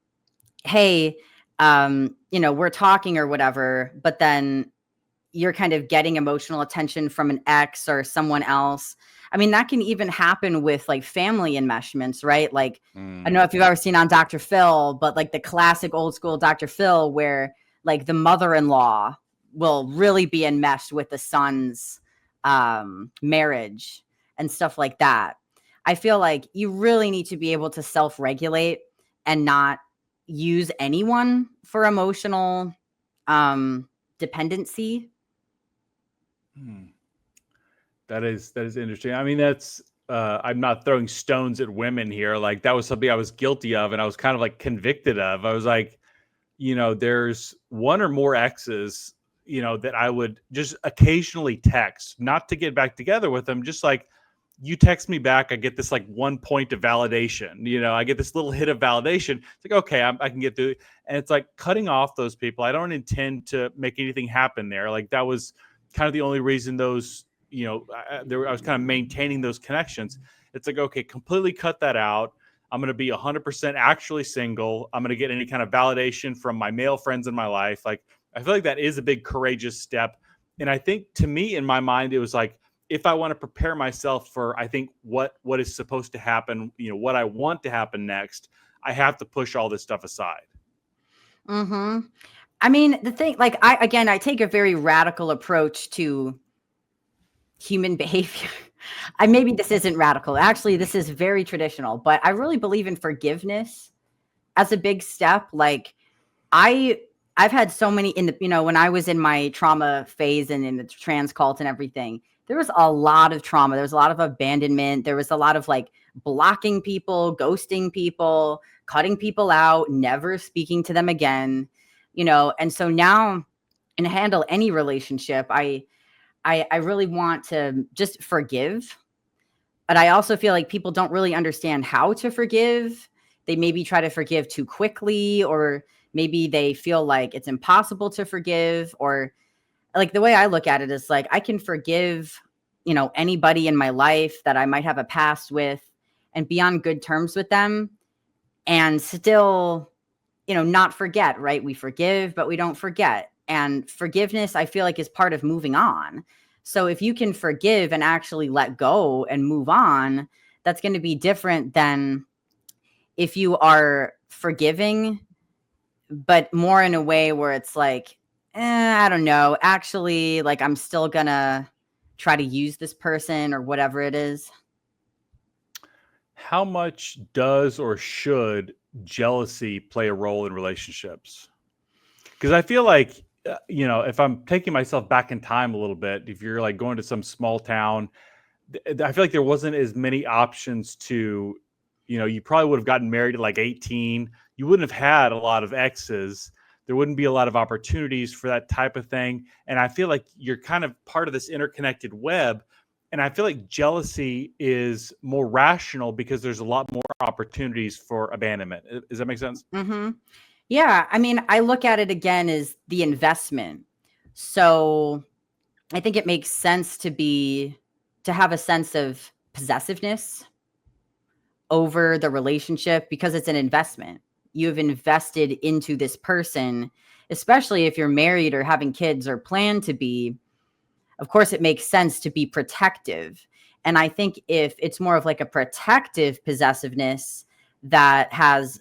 hey, we're talking or whatever, but then you're kind of getting emotional attention from an ex or someone else. I mean, that can even happen with like family enmeshments, right? Like, I don't know if you've ever seen on Dr. Phil, but like the classic old school Dr. Phil, where like the mother-in-law will really be enmeshed with the son's marriage and stuff like that. I feel like you really need to be able to self-regulate and not use anyone for emotional dependency. That is interesting. I mean, that's I'm not throwing stones at women here. Like that was something I was guilty of and I was kind of like convicted of. I was like, there's one or more exes, that I would just occasionally text, not to get back together with them, just like you text me back, I get this like 1 point of validation. I get this little hit of validation. It's like, okay, I can get through. And it's like cutting off those people. I don't intend to make anything happen there. Like that was kind of the only reason those, I was kind of maintaining those connections. It's like, okay, completely cut that out. I'm going to be 100% actually single. I'm going to get any kind of validation from my male friends in my life. Like, I feel like that is a big courageous step. And I think to me, in my mind, it was like, if I want to prepare myself for, I think what is supposed to happen, what I want to happen next, I have to push all this stuff aside. Mm-hmm. I mean, the thing, like, I take a very radical approach to human behavior. Maybe this isn't radical. Actually, this is very traditional, but I really believe in forgiveness as a big step. Like I've had so many when I was in my trauma phase and in the trans cult and everything, there was a lot of trauma. There was a lot of abandonment. There was a lot of like blocking people, ghosting people, cutting people out, never speaking to them again, and so now and handle any relationship, I really want to just forgive. But I also feel like people don't really understand how to forgive. They maybe try to forgive too quickly, or maybe they feel like it's impossible to forgive. Or like the way I look at it is like, I can forgive, anybody in my life that I might have a past with and be on good terms with them and still, not forget, right? We forgive, but we don't forget. And forgiveness, I feel like, is part of moving on. So if you can forgive and actually let go and move on, that's going to be different than if you are forgiving, but more in a way where it's like, I don't know, actually, like I'm still going to try to use this person or whatever it is. How much does or should jealousy play a role in relationships? Because I feel like, if I'm taking myself back in time a little bit, if you're like going to some small town, I feel like there wasn't as many options to, you probably would have gotten married at like 18. You wouldn't have had a lot of exes. There wouldn't be a lot of opportunities for that type of thing. And I feel like you're kind of part of this interconnected web. And I feel like jealousy is more rational because there's a lot more opportunities for abandonment. Does that make sense? Mm-hmm. Yeah. I mean, I look at it again as the investment. So I think it makes sense to have a sense of possessiveness over the relationship because it's an investment. You have invested into this person, especially if you're married or having kids or plan to be. Of course, it makes sense to be protective. And I think if it's more of like a protective possessiveness that has,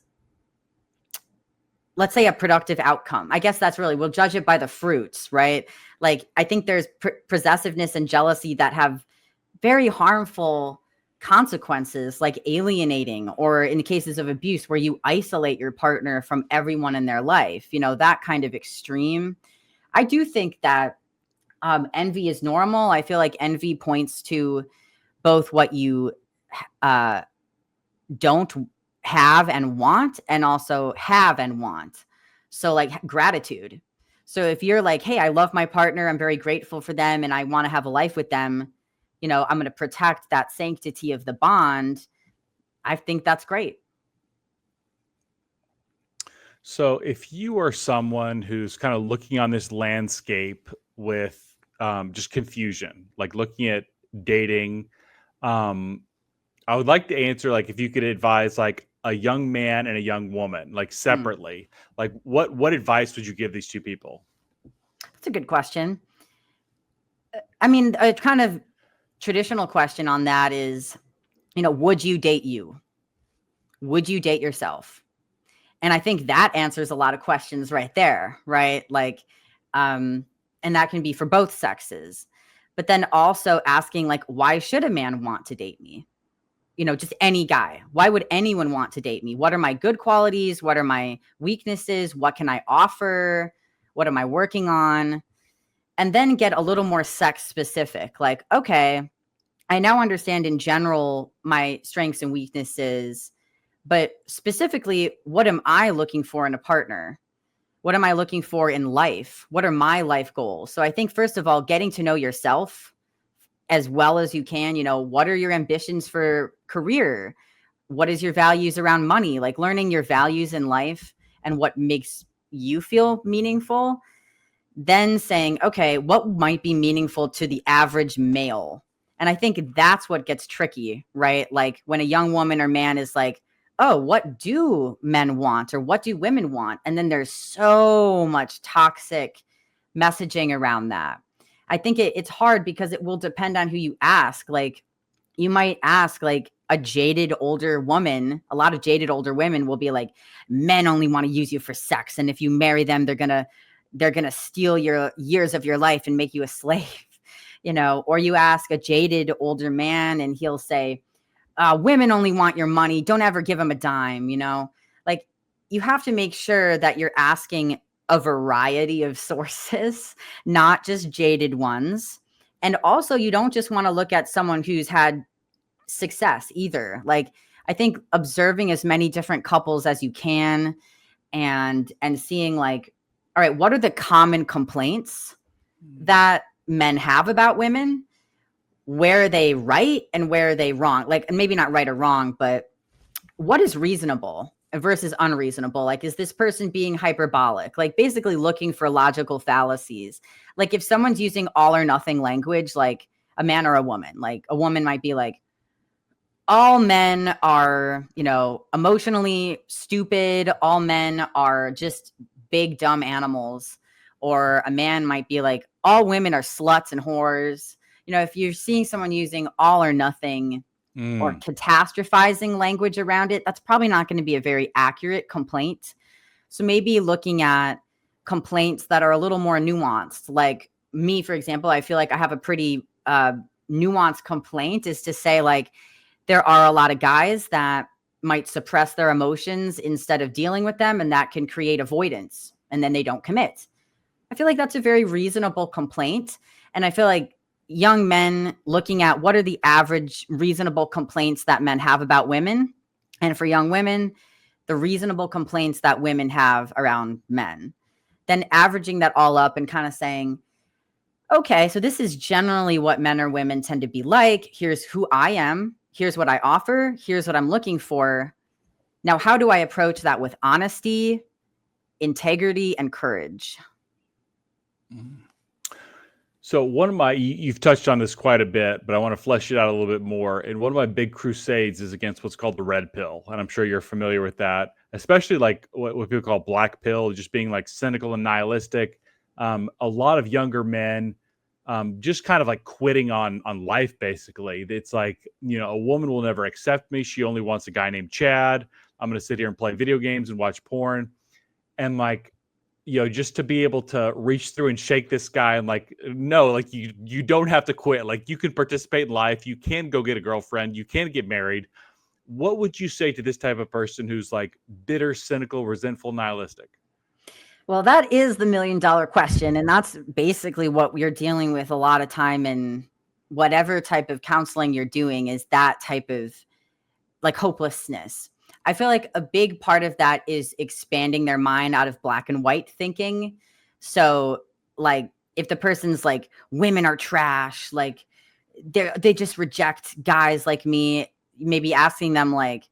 let's say, a productive outcome, I guess that's really, we'll judge it by the fruits, right? Like, I think there's possessiveness and jealousy that have very harmful consequences, like alienating, or in cases of abuse where you isolate your partner from everyone in their life, that kind of extreme. I do think that envy is normal. I feel like envy points to both what you don't have and want, and also have and want. So like gratitude. So if you're like, hey, I love my partner, I'm very grateful for them, and I want to have a life with them, I'm going to protect that sanctity of the bond. I think that's great. So if you are someone who's kind of looking on this landscape with just confusion, like looking at dating, um, I would like to answer, like, if you could advise like a young man and a young woman, like Hmm. separately, like what advice would you give these two people? That's a good question. I mean, a kind of traditional question on that is, would you date you? Would you date yourself? And I think that answers a lot of questions right there, right? Like, and that can be for both sexes. But then also asking, like, why should a man want to date me? Just any guy. Why would anyone want to date me? What are my good qualities? What are my weaknesses? What can I offer? What am I working on? And then get a little more sex specific. Like, okay, I now understand in general my strengths and weaknesses, but specifically, what am I looking for in a partner? What am I looking for in life? What are my life goals? So I think, first of all, getting to know yourself as well as you can. What are your ambitions for career? What is your values around money? Like learning your values in life and what makes you feel meaningful. Then saying, okay, what might be meaningful to the average male? And I think that's what gets tricky, right? Like when a young woman or man is like, oh, what do men want or what do women want? And then there's so much toxic messaging around that. I think it's hard because it will depend on who you ask. Like you might ask like a jaded older woman. A lot of jaded older women will be like, men only want to use you for sex, and if you marry them, they're gonna steal your years of your life and make you a slave. Or you ask a jaded older man and he'll say, women only want your money, don't ever give them a dime. Like you have to make sure that you're asking a variety of sources, not just jaded ones. And also you don't just want to look at someone who's had success either. Like I think observing as many different couples as you can, and seeing like, all right, what are the common complaints that men have about women? Where are they right and where are they wrong? Like, and maybe not right or wrong, but what is reasonable versus unreasonable? Like, is this person being hyperbolic? Like, basically looking for logical fallacies. Like, if someone's using all or nothing language, like a man or a woman, like a woman might be like, all men are, emotionally stupid. All men are just big, dumb animals. Or a man might be like, all women are sluts and whores. If you're seeing someone using all or nothing or catastrophizing language around it, that's probably not going to be a very accurate complaint. So maybe looking at complaints that are a little more nuanced. Like me, for example, I feel like I have a pretty nuanced complaint is to say, like, there are a lot of guys that might suppress their emotions instead of dealing with them, and that can create avoidance, and then they don't commit. I feel like that's a very reasonable complaint. And I feel like young men looking at what are the average reasonable complaints that men have about women, and for young women, the reasonable complaints that women have around men, then averaging that all up and kind of saying, okay, so this is generally what men or women tend to be like. Here's who I am. Here's what I offer. Here's what I'm looking for. Now, how do I approach that with honesty, integrity, and courage? So you've touched on this quite a bit, but I want to flesh it out a little bit more. And one of my big crusades is against what's called the red pill. And I'm sure you're familiar with that, especially like what people call black pill, just being like cynical and nihilistic. A lot of younger men just kind of like quitting on life, basically. It's like, a woman will never accept me. She only wants a guy named Chad. I'm going to sit here and play video games and watch porn. And like, just to be able to reach through and shake this guy and like, no, like you don't have to quit. Like you can participate in life. You can go get a girlfriend. You can get married. What would you say to this type of person who's like bitter, cynical, resentful, nihilistic? Well, that is the $1 million question. And that's basically what we're dealing with a lot of time in whatever type of counseling you're doing, is that type of like hopelessness. I feel like a big part of that is expanding their mind out of black and white thinking. So like if the person's like, women are trash, like they just reject guys like me, maybe asking them like,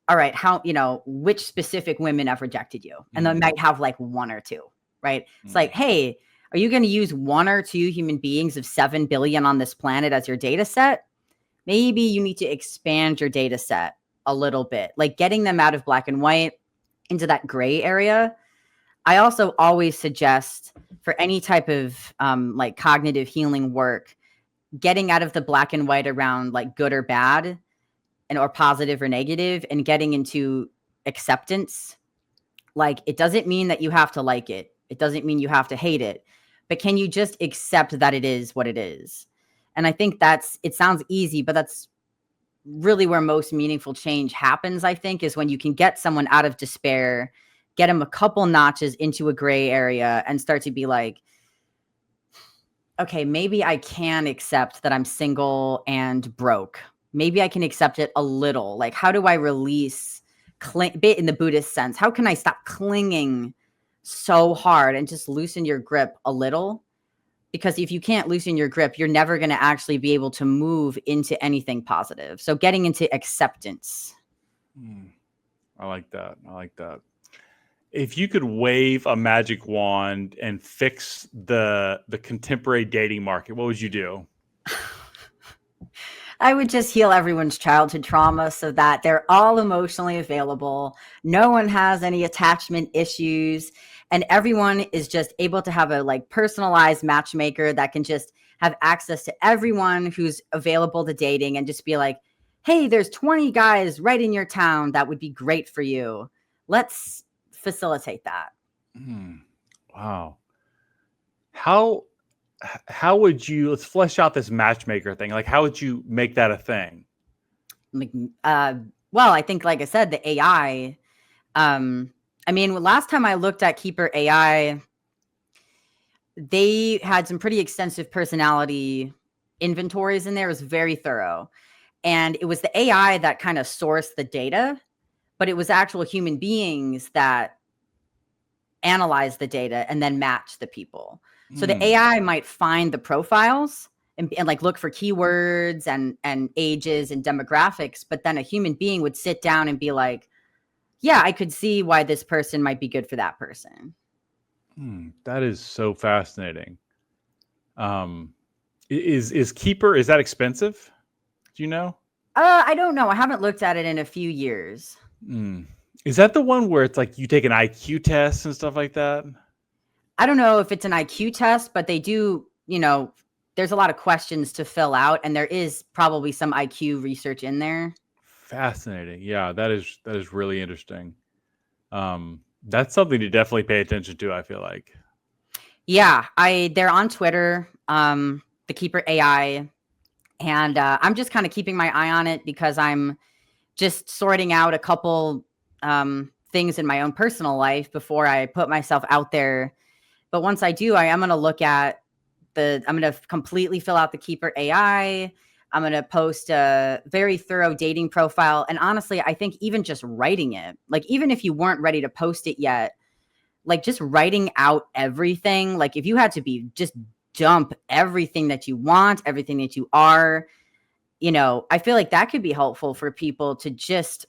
all right, how, which specific women have rejected you? And they might have like one or two, right? It's like, hey, are you going to use one or two human beings of 7 billion on this planet as your data set? Maybe you need to expand your data set a little bit, like getting them out of black and white into that gray area. I also always suggest for any type of like cognitive healing work, getting out of the black and white around like good or bad and or positive or negative and getting into acceptance. Like it doesn't mean that you have to like it. It doesn't mean you have to hate it. But can you just accept that it is what it is? And I think it sounds easy, but that's really where most meaningful change happens, I think, is when you can get someone out of despair, get them a couple notches into a gray area and start to be like, okay, maybe I can accept that I'm single and broke. Maybe I can accept it a little. Like, how do I release in the Buddhist sense? How can I stop clinging so hard and just loosen your grip a little? Because if you can't loosen your grip, you're never going to actually be able to move into anything positive. So getting into acceptance. I like that. If you could wave a magic wand and fix the contemporary dating market, what would you do? I would just heal everyone's childhood trauma so that they're all emotionally available. No one has any attachment issues. And everyone is just able to have a like personalized matchmaker that can just have access to everyone who's available to dating and just be like, hey, there's 20 guys right in your town that would be great for you. Let's facilitate that. Wow. How would you, let's flesh out this matchmaker thing. Like, how would you make that a thing? Like, well, I think, like I said, the AI, I mean, last time I looked at Keeper AI, they had some pretty extensive personality inventories in there. It was very thorough. And it was the AI that kind of sourced the data, but it was actual human beings that analyzed the data and then matched the people. So the AI might find the profiles and like look for keywords and ages and demographics, but then a human being would sit down and be like, yeah, I could see why this person might be good for that person. That is so fascinating. Is Keeper, is that expensive? Do you know? I don't know. I haven't looked at it in a few years. Is that the one where it's like you take an IQ test and stuff like that? I don't know if it's an IQ test, but they do, there's a lot of questions to fill out, and there is probably some IQ research in there. Fascinating. Yeah, that is really interesting. That's something to definitely pay attention to, I feel like. Yeah, they're on Twitter, the Keeper AI, and I'm just kind of keeping my eye on it because I'm just sorting out a couple things in my own personal life before I put myself out there. But once I do, I am going to look at I'm going to completely fill out the Keeper AI. I'm going to post a very thorough dating profile. And honestly, I think even just writing it, like even if you weren't ready to post it yet, like just writing out everything, like if you had to just dump everything that you want, everything that you are, I feel like that could be helpful for people to just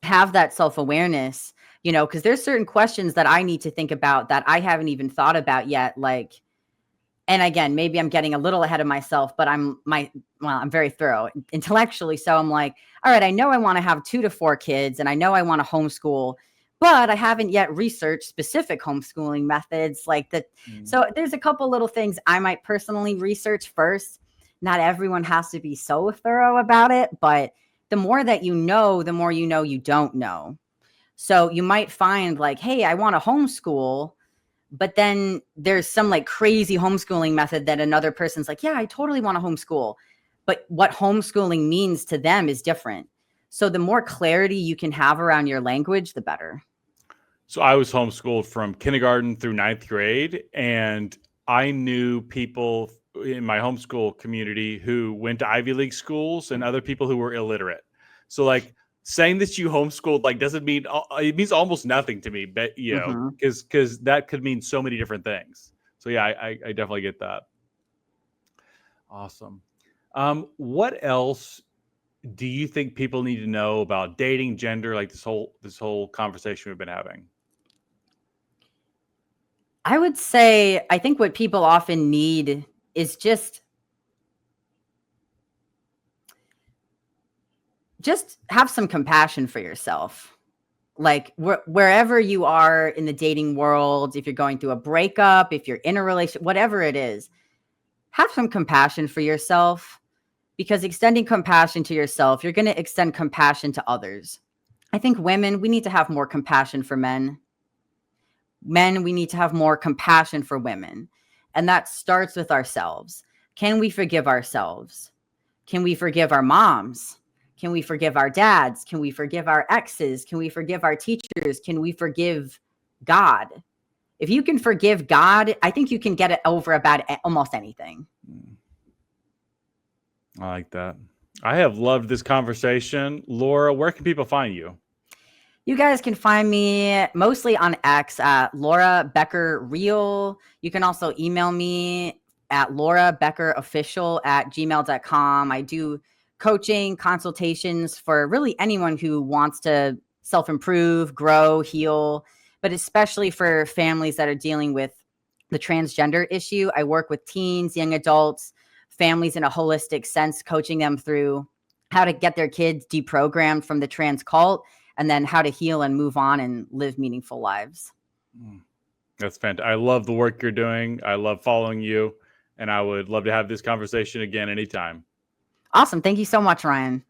have that self-awareness, because there's certain questions that I need to think about that I haven't even thought about yet. Like, and again, maybe I'm getting a little ahead of myself, but I'm very thorough intellectually. So I'm like, all right, I know I want to have 2 to 4 kids and I know I want to homeschool, but I haven't yet researched specific homeschooling methods like that. So there's a couple little things I might personally research first. Not everyone has to be so thorough about it, but the more that you know, the more you know you don't know. So you might find like, hey, I want to homeschool, but then there's some like crazy homeschooling method that another person's like, yeah, I totally want to homeschool. But what homeschooling means to them is different. So the more clarity you can have around your language, the better. So I was homeschooled from kindergarten through 9th grade, and I knew people in my homeschool community who went to Ivy League schools and other people who were illiterate. So like saying that you homeschooled like doesn't mean it means almost nothing to me, but you know, because that could mean so many different things. So yeah, I definitely get that. Awesome. What else do you think people need to know about dating, gender, like this whole conversation we've been having? I would say, I think what people often need is just have some compassion for yourself. Like wherever you are in the dating world, if you're going through a breakup, if you're in a relationship, whatever it is, have some compassion for yourself, because extending compassion to yourself, you're going to extend compassion to others. I think women, we need to have more compassion for men. Men, we need to have more compassion for women. And that starts with ourselves. Can we forgive ourselves? Can we forgive our moms? Can we forgive our dads? Can we forgive our exes? Can we forgive our teachers? Can we forgive God? If you can forgive God, I think you can get it over about almost anything. I like that. I have loved this conversation. Laura, where can people find you? You guys can find me mostly on X at Laura Becker Real. You can also email me at laurabeckerofficial@gmail.com. I do coaching, consultations for really anyone who wants to self-improve, grow, heal, but especially for families that are dealing with the transgender issue. I work with teens, young adults, families in a holistic sense, coaching them through how to get their kids deprogrammed from the trans cult, and then how to heal and move on and live meaningful lives. That's fantastic. I love the work you're doing. I love following you, and I would love to have this conversation again anytime. Awesome. Thank you so much, Ryan.